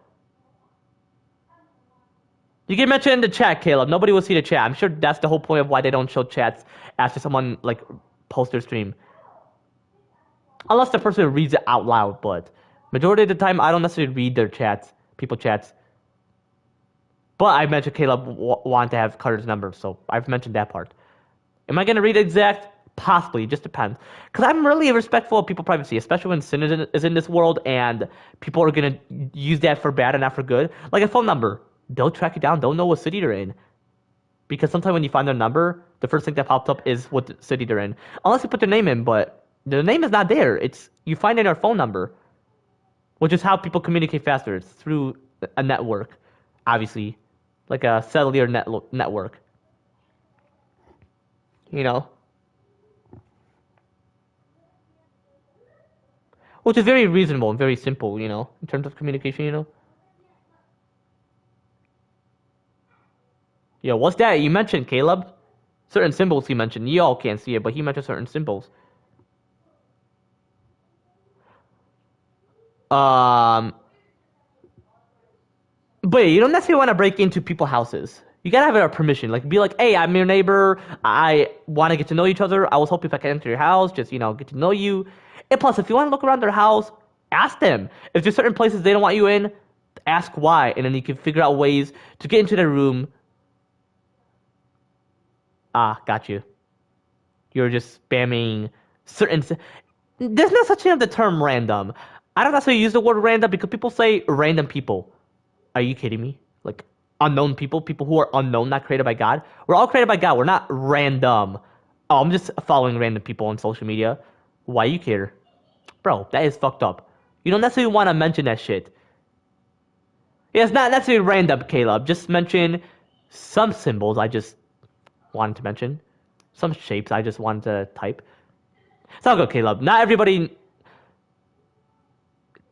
You can mention in the chat, Caleb. Nobody will see the chat. I'm sure that's the whole point of why they don't show chats after someone like posts their stream. Unless the person reads it out loud, but majority of the time I don't necessarily read their chats, people chats. But I mentioned Caleb wanted to have Carter's number, so I've mentioned that part. Am I going to read exact? Possibly, it just depends. Because I'm really respectful of people's privacy, especially when sin is in this world and people are going to use that for bad and not for good. Like a phone number. They'll track you down. They'll know what city they're in. Because sometimes when you find their number, the first thing that pops up is what city they're in. Unless you put their name in, but their name is not there. It's you find it in their phone number. Which is how people communicate faster. It's through a network, obviously. Like a cellular network. You know? Which is very reasonable and very simple, you know, in terms of communication, you know? Yo, what's that you mentioned, Caleb? Certain symbols he mentioned. Y'all can't see it, but he mentioned certain symbols. But you don't necessarily want to break into people's houses. You gotta have our permission. Like, be like, hey, I'm your neighbor. I want to get to know each other. I was hoping if I could enter your house, just, you know, get to know you. And plus, if you want to look around their house, ask them. If there's certain places they don't want you in, ask why. And then you can figure out ways to get into their room. Ah, got you. You're just spamming certain... There's no such thing as the term random. I don't necessarily use the word random because people say random people. Are you kidding me? Like, unknown people, people who are unknown, not created by God. We're all created by God. We're not random. Oh, I'm just following random people on social media. Why you care? Bro, that is fucked up. You don't necessarily want to mention that shit. Yeah, it's not necessarily random, Caleb. Just mention some symbols I just wanted to mention. Some shapes I just wanted to type. It's all good, Caleb. Not everybody...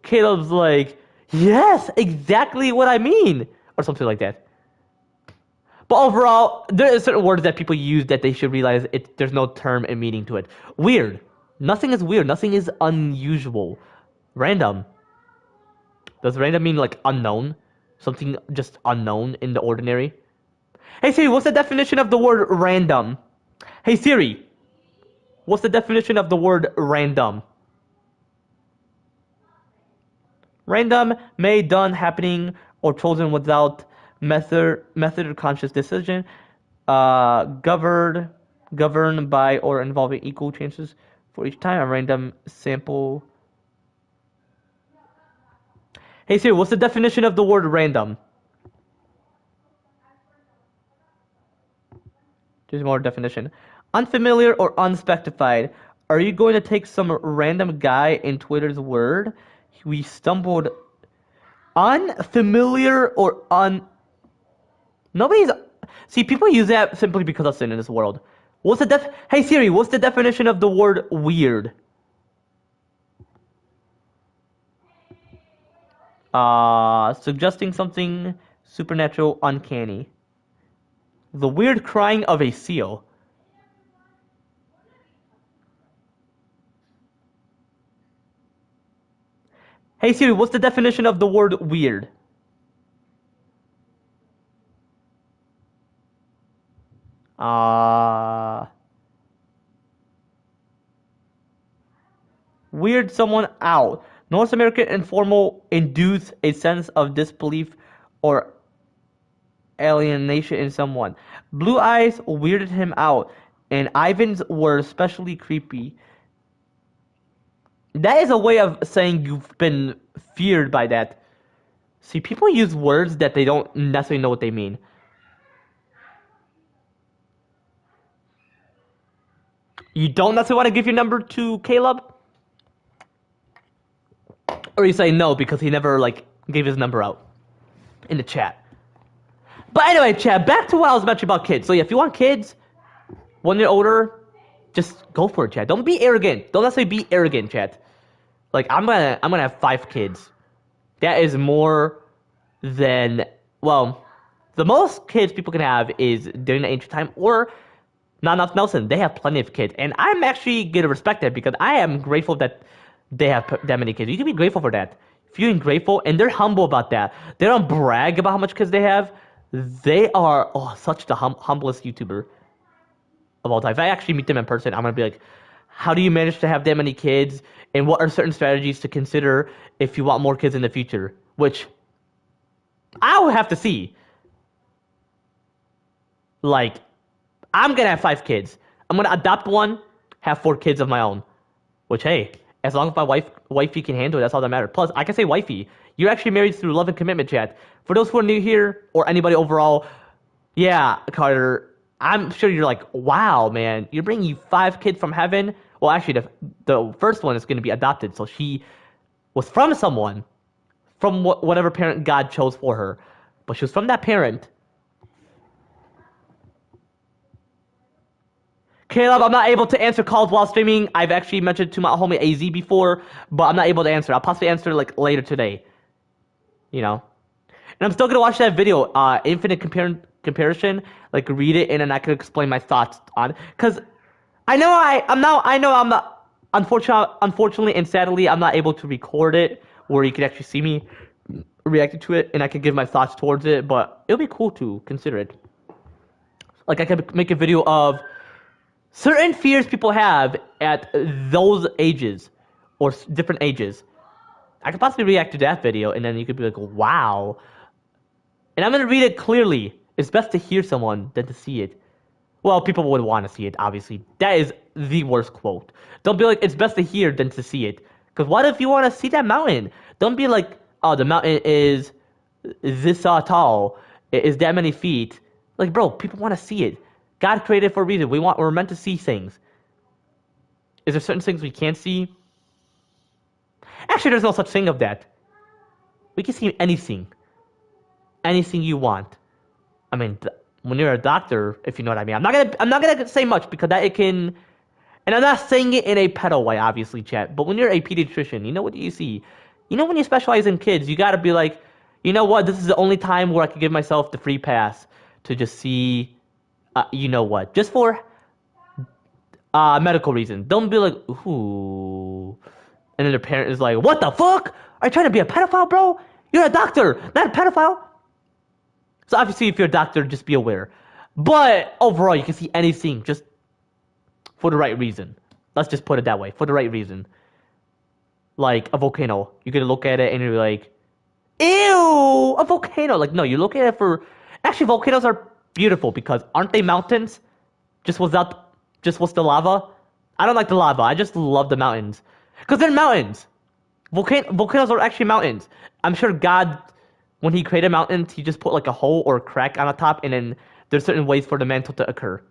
Caleb's like, yes, exactly what I mean. Or something like that. But overall, there are certain words that people use that they should realize there's no term and meaning to it. Weird. Nothing is weird. Nothing is unusual. Random. Does random mean like unknown? Something just unknown in the ordinary? Hey Siri, what's the definition of the word random? Hey Siri, what's the definition of the word random? Random, made, done, happening, or chosen without method or conscious decision. Governed by or involving equal chances for each time. A random sample. Hey Siri, what's the definition of the word random? There's more definition. Unfamiliar or unspecified. Are you going to take some random guy in Twitter's word? We stumbled. Unfamiliar or Nobody's... See, people use that simply because of sin in this world. What's the Hey Siri, what's the definition of the word weird? Suggesting something supernatural, uncanny. The weird crying of a seal. Hey Siri, what's the definition of the word weird? Weird someone out. North American informal induce a sense of disbelief or alienation in someone. Blue eyes weirded him out, and Ivan's were especially creepy. That is a way of saying you've been feared by that. See, people use words that they don't necessarily know what they mean. You don't necessarily want to give your number to Caleb? Or you say no because he never, like, gave his number out in the chat. But anyway, chat, back to what I was mentioning about kids. So yeah, if you want kids, when you're older, just go for it, chat. Don't be arrogant. Don't necessarily be arrogant, chat. Like, I'm gonna have 5 kids. That is more than, well, the most kids people can have is during the ancient time, or not enough Nelson. They have plenty of kids. And I'm actually gonna respect that because I am grateful that they have that many kids. You can be grateful for that. If you're grateful, and they're humble about that. They don't brag about how much kids they have. They are such the humblest YouTuber of all time. If I actually meet them in person, I'm gonna be like, how do you manage to have that many kids? And what are certain strategies to consider if you want more kids in the future? Which I will have to see. Like, I'm gonna have 5 kids. I'm gonna adopt one, have 4 kids of my own. Which, hey, as long as my wifey can handle it, that's all that matters. Plus, I can say wifey. You're actually married through love and commitment, chat. For those who are new here, or anybody overall, yeah, Carter, I'm sure you're like, wow, man, you're bringing you 5 kids from heaven. Well, actually, the first one is going to be adopted, so she was from someone, from whatever parent God chose for her, but she was from that parent. Caleb, I'm not able to answer calls while streaming. I've actually mentioned to my homie AZ before, but I'm not able to answer. I'll possibly answer like later today. You know, and I'm still gonna watch that video, Infinite Comparison. Like read it and then I can explain my thoughts on. Cause I know I'm not. Unfortunately and sadly, I'm not able to record it where you can actually see me reacting to it and I can give my thoughts towards it. But it'll be cool to consider it. Like I could make a video of certain fears people have at those ages or different ages. I could possibly react to that video and then you could be like, wow. And I'm going to read it clearly. It's best to hear someone than to see it. Well, people would want to see it, obviously. That is the worst quote. Don't be like, it's best to hear than to see it. Because what if you want to see that mountain? Don't be like, oh, the mountain is this tall. It is that many feet. Like, bro, people want to see it. God created it for a reason. We're meant to see things. Is there certain things we can't see? Actually, there's no such thing of that. We can see anything. Anything you want. I mean, when you're a doctor, if you know what I mean. I'm not gonna say much because that it can, and I'm not saying it in a pedo way, obviously, chat. But when you're a pediatrician, you know what you see. You know when you specialize in kids, you gotta be like, you know what? This is the only time where I can give myself the free pass to just see, you know what? Just for medical reasons. Don't be like, ooh, and then the parent is like, what the fuck? Are you trying to be a pedophile, bro? You're a doctor, not a pedophile. So obviously, if you're a doctor, just be aware. But overall, you can see anything just for the right reason. Let's just put it that way, for the right reason. Like a volcano, you're gonna look at it and you're like, ew, a volcano. Like no, you look at it for. Actually, volcanoes are beautiful because aren't they mountains? Just with the lava. I don't like the lava. I just love the mountains because they're mountains. Volcanoes are actually mountains. I'm sure God, when he created mountains, he just put like a hole or a crack on the top, and then there's certain ways for the mantle to occur.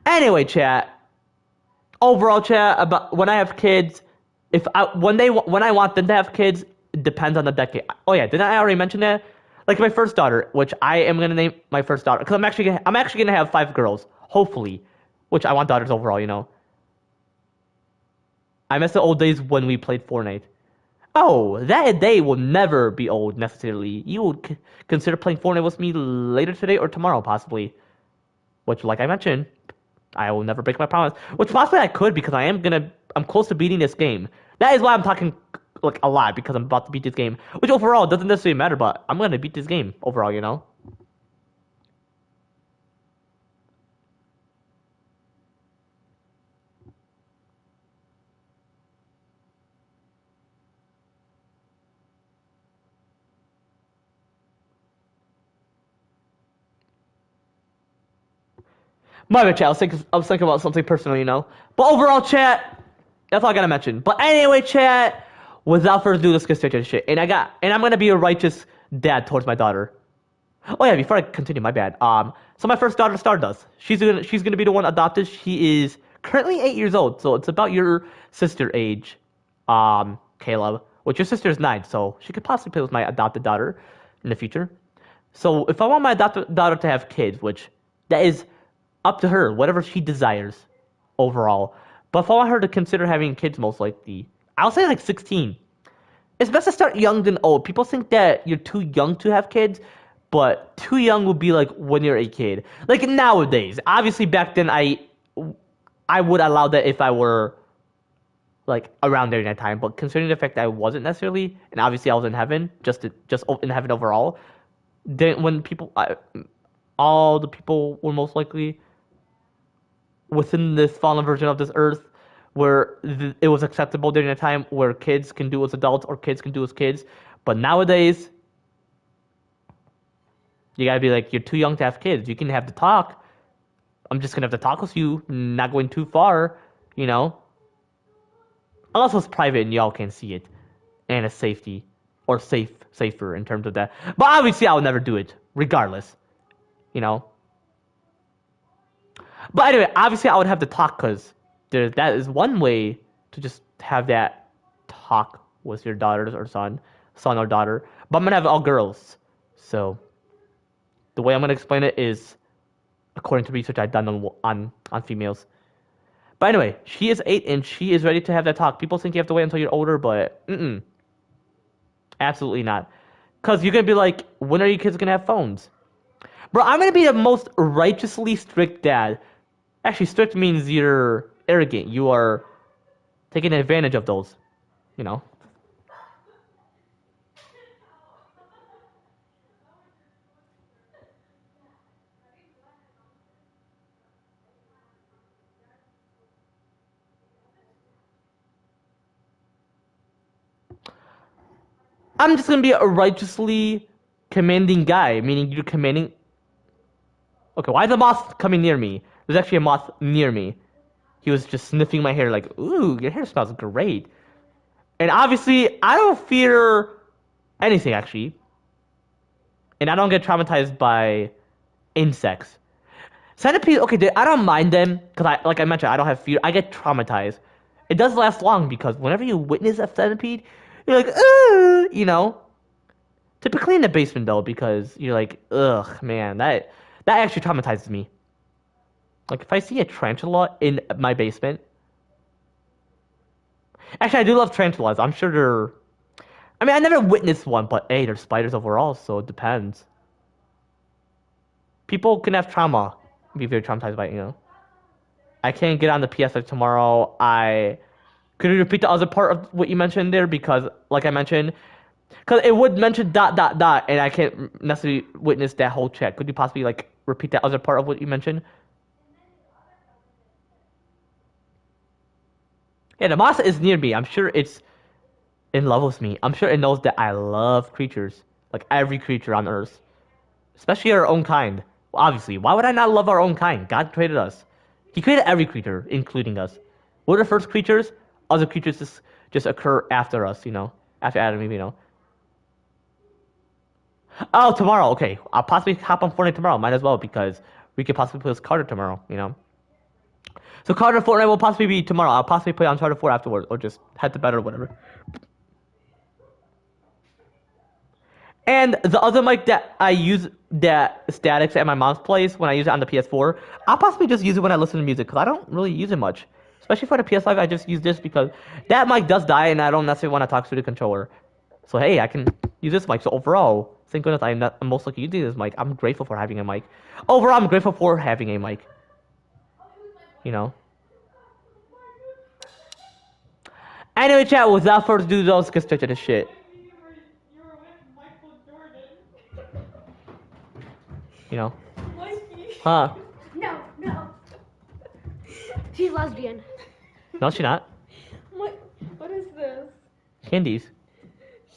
Anyway, chat. Overall, chat, about when I have kids, when I want them to have kids, it depends on the decade. Oh yeah, didn't I already mention that? Like my first daughter, which I am gonna name my first daughter, because I'm actually gonna have 5 girls, hopefully, which I want daughters overall, you know. I miss the old days when we played Fortnite. Oh, that day will never be old necessarily. You would consider playing Fortnite with me later today or tomorrow, possibly. Which, like I mentioned, I will never break my promise. Which possibly I could because I'm close to beating this game. That is why I'm talking like a lot because I'm about to beat this game. Which overall doesn't necessarily matter, but I'm gonna beat this game overall, you know. My bad, chat. I was thinking about something personal, you know. But overall, chat, that's all I gotta mention. But anyway, chat, without further ado, let's get straight to the shit. And I'm gonna be a righteous dad towards my daughter. Oh yeah, before I continue, my bad. So my first daughter, Stardust. She's gonna be the one adopted. She is currently 8 years old, so it's about your sister age, Caleb. Which your sister is 9, so she could possibly play with my adopted daughter in the future. So if I want my adopted daughter to have kids, which that is up to her, whatever she desires overall. But if I want her to consider having kids, most likely, I'll say like 16. It's best to start young than old. People think that you're too young to have kids, but too young would be like when you're a kid. Like nowadays. Obviously back then I would allow that if I were like around during that time, but considering the fact that I wasn't necessarily, and obviously I was in heaven, just in heaven overall, then when all the people were most likely within this fallen version of this earth where it was acceptable during a time where kids can do as adults or kids can do as kids. But nowadays, You gotta be like, you're too young to have kids. You can have the talk. I'm just gonna have to talk with you, not going too far, you know? Unless it's private and y'all can see it. And it's safety. Or safer in terms of that. But obviously I would never do it, regardless. You know? But anyway, obviously I would have to talk because that is one way to just have that talk with your daughters or son or daughter. But I'm gonna have all girls. So the way I'm gonna explain it is according to research I've done on females. But anyway, she is 8 and she is ready to have that talk. People think you have to wait until you're older, but absolutely not. Because you're going to be like, when are you kids going to have phones? Bro, I'm going to be the most righteously strict dad. Actually, strict means you're arrogant. You are taking advantage of those, you know. I'm just gonna be a righteously commanding guy, meaning you're commanding. Okay, why is the moth coming near me? There's actually a moth near me. He was just sniffing my hair, like, ooh, your hair smells great. And obviously, I don't fear anything actually, and I don't get traumatized by insects. Centipedes, okay, I don't mind them because like I mentioned, I don't have fear. I get traumatized. It does last long because whenever you witness a centipede, you're like, ugh, you know. Typically in the basement though, because you're like, ugh, man, that actually traumatizes me. Like if I see a tarantula in my basement, actually I do love tarantulas. I'm sure they're. I mean, I never witnessed one, but hey, they're spiders overall, so it depends. People can have trauma, be very traumatized by it, you know. I can't get on the PS5 tomorrow. Could you repeat the other part of what you mentioned there? Because, like I mentioned, because it would mention ... and I can't necessarily witness that whole chat. Could you possibly, like, repeat that other part of what you mentioned? Yeah, the moth is near me. I'm sure it's in love with me. I'm sure it knows that I love creatures. Like, every creature on Earth. Especially our own kind. Well, obviously, why would I not love our own kind? God created us. He created every creature, including us. We're the first creatures. Other creatures just occur after us, you know. After Adam and Eve, you know. Oh, tomorrow. Okay. I'll possibly hop on Fortnite tomorrow. Might as well, because we could possibly play with Carter tomorrow, you know. So Carter Fortnite will possibly be tomorrow. I'll possibly play Uncharted 4 afterwards, or just head to bed or whatever. And the other mic that I use that statics at my mom's place when I use it on the PS4, I'll possibly just use it when I listen to music because I don't really use it much. Especially for the PS5, I just use this because that mic does die and I don't necessarily want to talk through the controller. So hey, I can use this mic. So overall, thank goodness I'm most likely using this mic. I'm grateful for having a mic. Overall, I'm grateful for having a mic. You know. Anyway, chat, without further ado, let's get straight to the shit. You know? Huh? No. She's lesbian. No, she's not. What is this? Candies.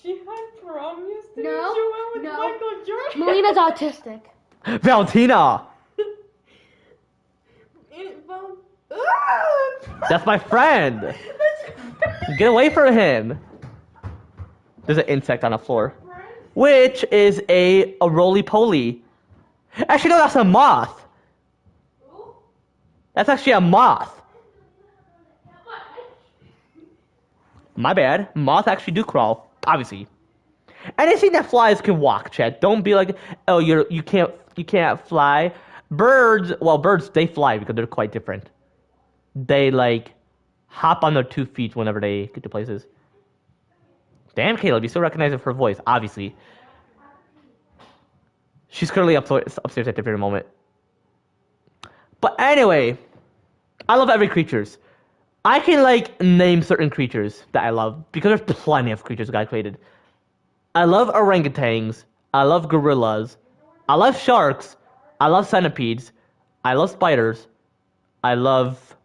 She had prom yesterday. No, She went with no. Michael Jordan. Melina's autistic. Valentina! That's my friend! Get away from him! There's an insect on the floor. Which is a roly-poly. Actually, no, that's a moth. That's actually a moth. My bad. Moths actually do crawl, obviously. Anything that flies can walk, Chad. Don't be like, oh, you can't fly. Birds, they fly because they're quite different. They like hop on their 2 feet whenever they get to places. Damn, Caleb, you still recognize her voice, obviously. She's currently upstairs at the very moment. But anyway, I love every creatures. I can like name certain creatures that I love because there's plenty of creatures God created. I love orangutans. I love gorillas. I love sharks. I love centipedes. I love spiders. I love...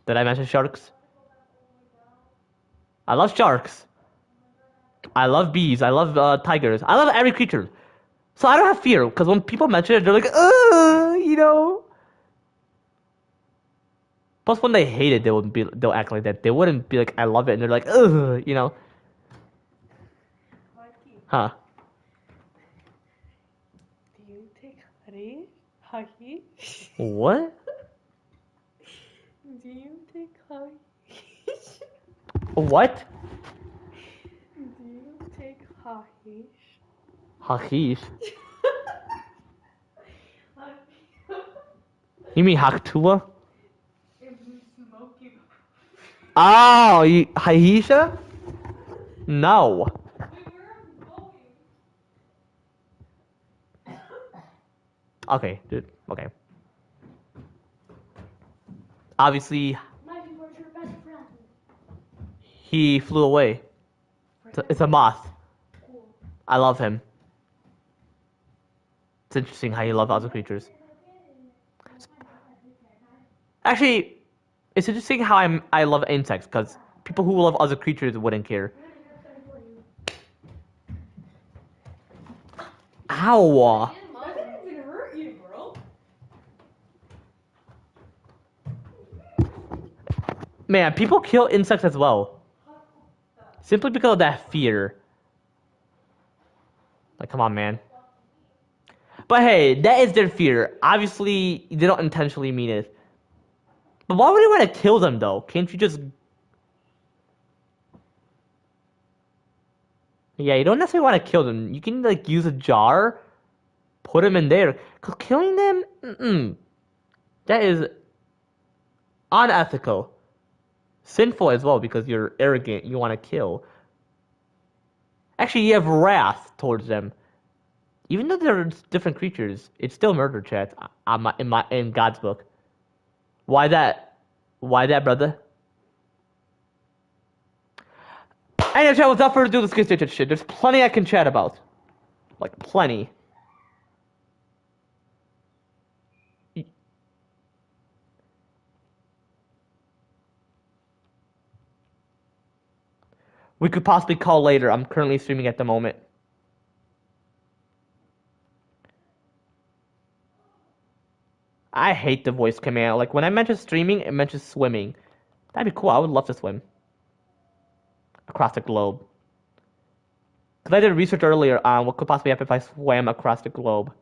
Did I mention sharks? I love sharks. I love bees. I love tigers. I love every creature. So I don't have fear, because when people mention it, they're like, ugh, you know. Plus, when they hate it, they'll act like that. They wouldn't be like, I love it, and they're like, ugh, you know. Huh? Do you take Hashish? What? Do you take Hashish? What? Do you take Hashish? Hashish? You mean Haktua? Oh, Haisha? No. Okay, dude. Okay. Obviously, Mikey, where's your best friend? he flew away. It's a moth. Cool. I love him. It's interesting how you love other creatures. Actually, it's interesting how I love insects, because people who love other creatures wouldn't care. Ow! That didn't even hurt you, bro. Man, people kill insects as well. Simply because of that fear. Like, come on, man. But hey, that is their fear. Obviously, they don't intentionally mean it. But why would you want to kill them, though? Can't you just... Yeah, you don't necessarily want to kill them. You can, like, use a jar, put them in there. Because killing them, that is unethical. Sinful as well, because you're arrogant. You want to kill. Actually, you have wrath towards them. Even though they're different creatures, it's still murder, chat. In God's book. Why that? Why that, brother? Anyway, chat, without further ado, let's get started shit. There's plenty I can chat about. Like, plenty. We could possibly call later. I'm currently streaming at the moment. I hate the voice command. Like, when I mention streaming, it mentions swimming. That'd be cool. I would love to swim. Across the globe. Because I did research earlier on what could possibly happen if I swam across the globe.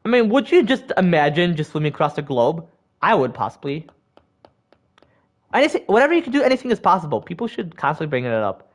I mean, would you just imagine just swimming across the globe? I would possibly. Anything, whatever you can do, anything is possible. People should constantly bring it up.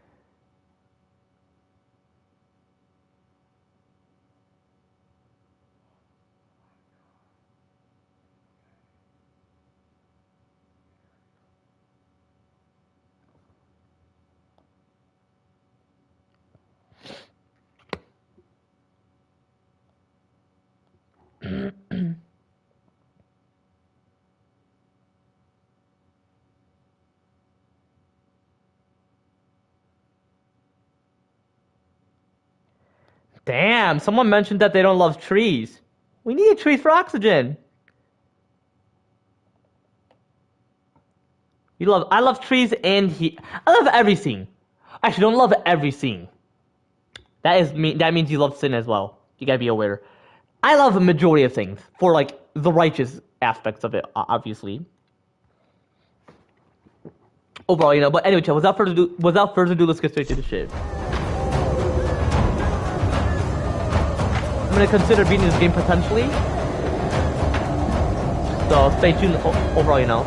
Damn, someone mentioned that they don't love trees. We need trees for oxygen. I love trees and I love everything. Actually, don't love everything. That means you love sin as well. You gotta be aware. I love a majority of things for like the righteous aspects of it, obviously. Overall, you know. But anyway, chat, without further ado, let's get straight to the shit. I'm gonna consider beating this game potentially. So stay tuned. Overall, you know.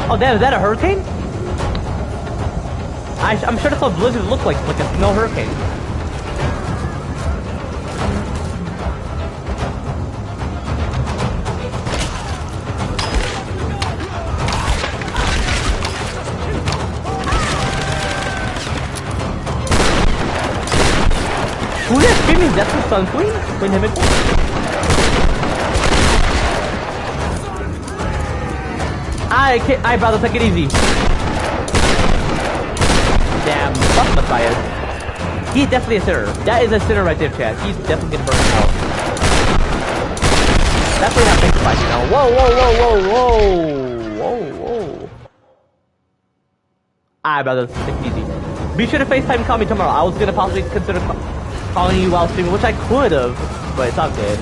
Oh damn, is that a hurricane? I'm sure that's what blizzards look like a snow hurricane. Who is screaming death to Sun Queen? Queen Himiko? Alright, brother, take it easy. damn fuck Matthias. He's definitely a sinner. That is a sinner right there, chat. He's definitely gonna burn in hell. Definitely not sanctified, you know. Whoa, whoa, whoa, whoa, whoa, whoa, whoa. Alright, brother, take it easy. Be sure to FaceTime call me tomorrow. I was gonna possibly consider calling you while streaming, which I could have, but it's all good.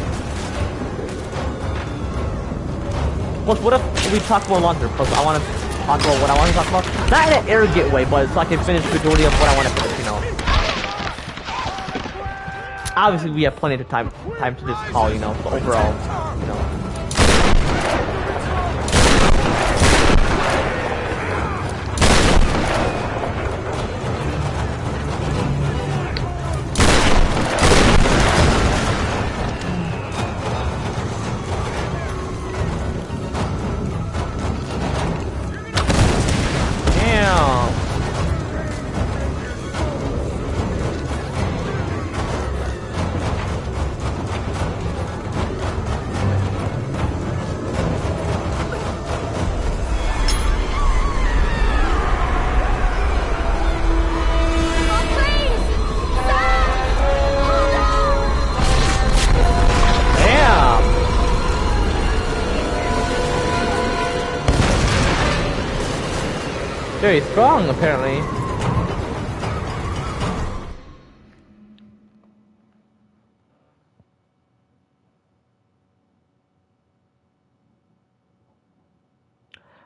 Plus, what if we talk more longer? Plus, I want to talk about what I want to talk about. Not in an arrogant way, but so I can finish the majority of what I want to finish, you know. Obviously, we have plenty of time to just call, you know, but overall, you know. Very strong, apparently.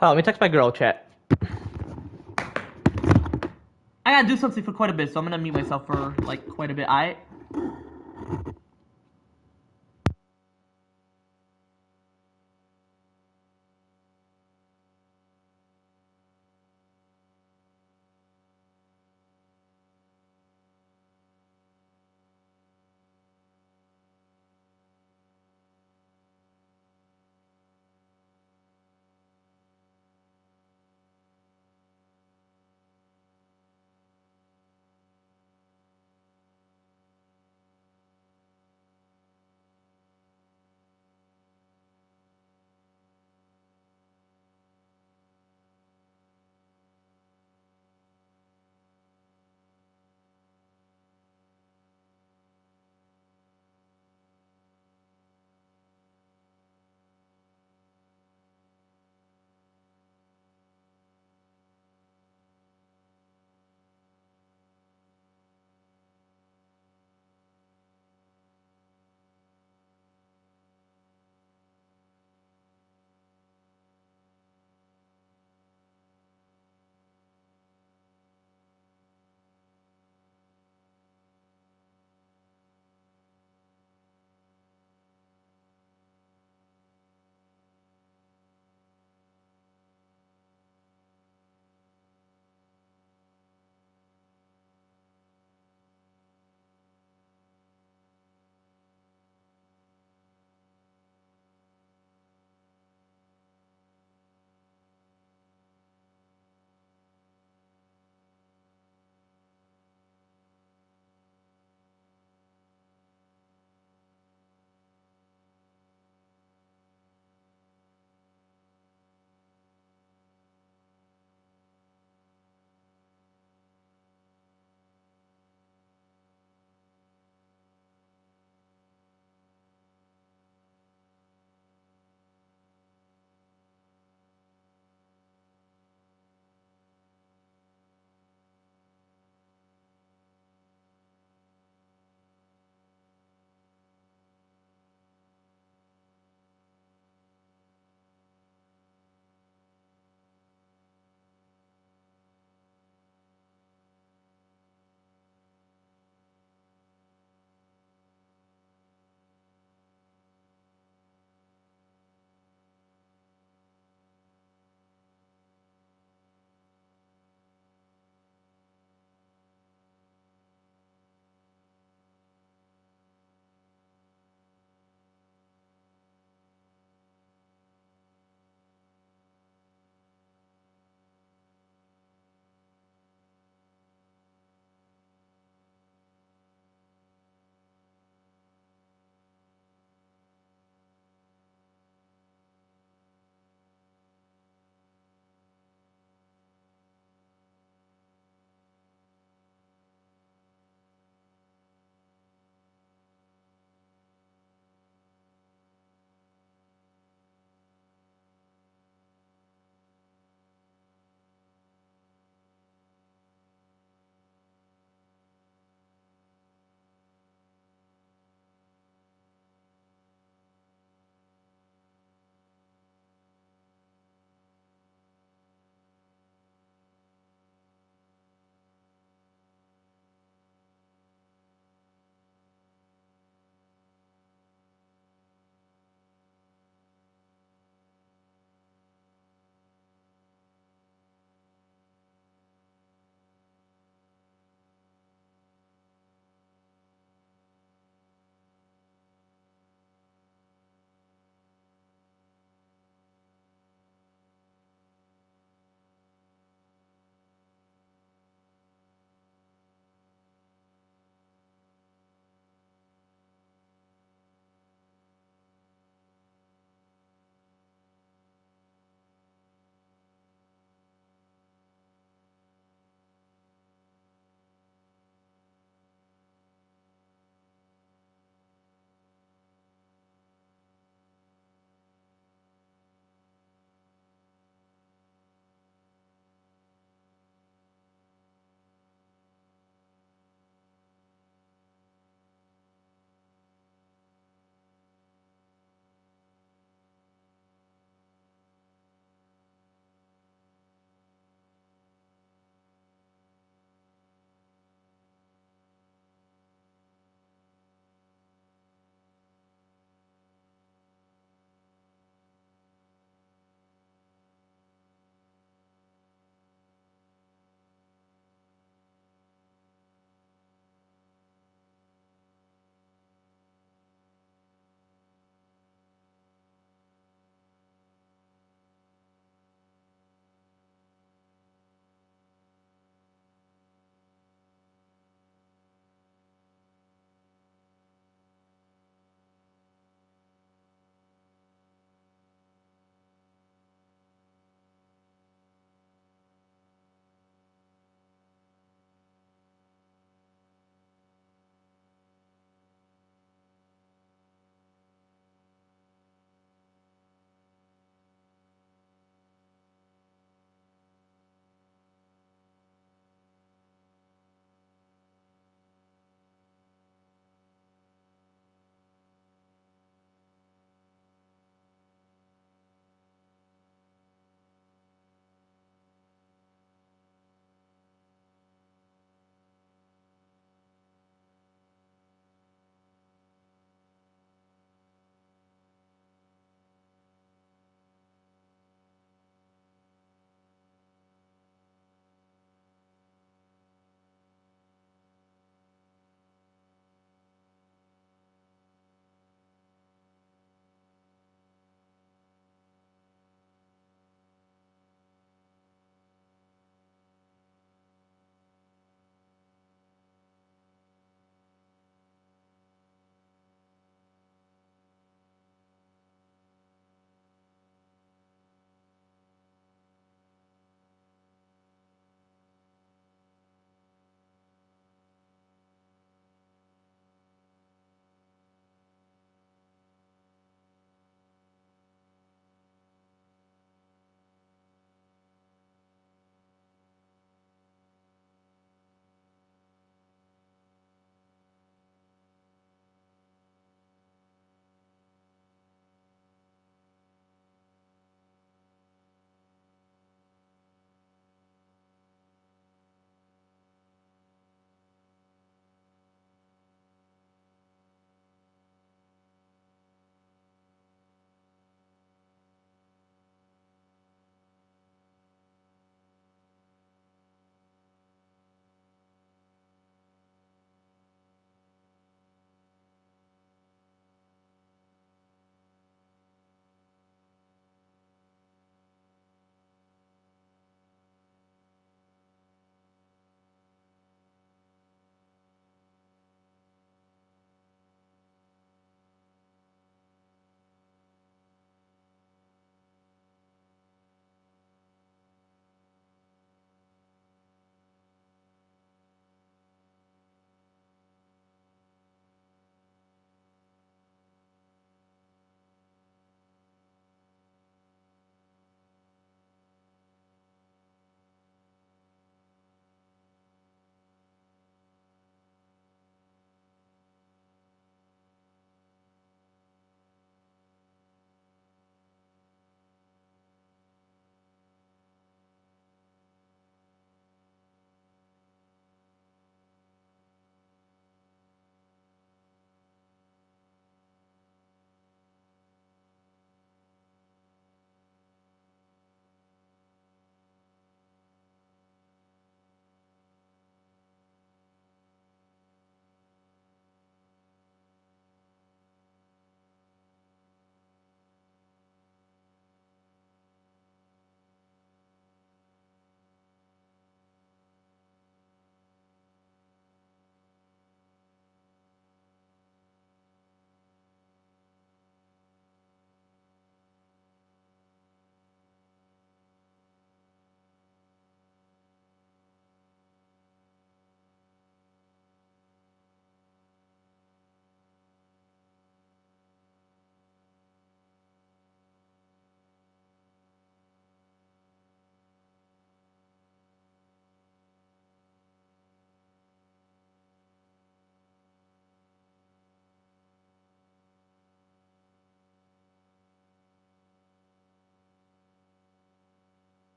Oh, let me text my girl chat. I gotta do something for quite a bit, so I'm gonna mute myself for like quite a bit.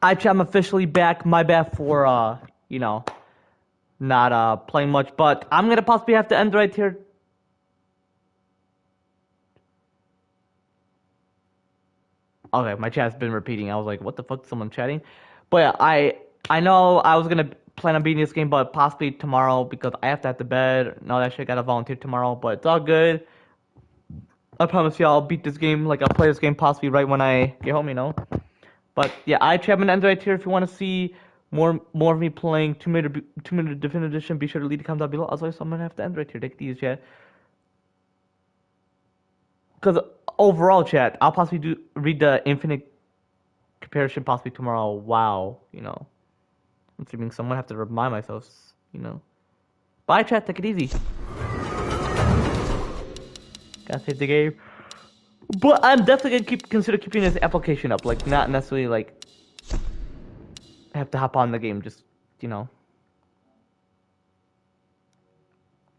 I'm officially back. My bad for, you know, not playing much, but I'm gonna possibly have to end right here. Okay, my chat's been repeating. I was like, what the fuck, someone chatting? But yeah, I know I was gonna plan on beating this game, but possibly tomorrow because I have to head to bed. No, that shit gotta volunteer tomorrow, but it's all good. I promise you I'll beat this game, like I'll play this game possibly right when I get home, you know? But yeah, I'm gonna end right here. If you want to see more of me playing Tomb Raider Definitive Edition, be sure to leave a comment down below. Otherwise, I'm gonna have to end right here. Take these, chat. Because overall, chat, I'll possibly read the Infinite comparison possibly tomorrow. Wow, you know. I'm assuming someone have to remind myself, you know. Bye, chat. Take it easy. Gotta save the game. But I'm definitely gonna consider keeping this application up. Like, not necessarily like have to hop on the game. Just, you know.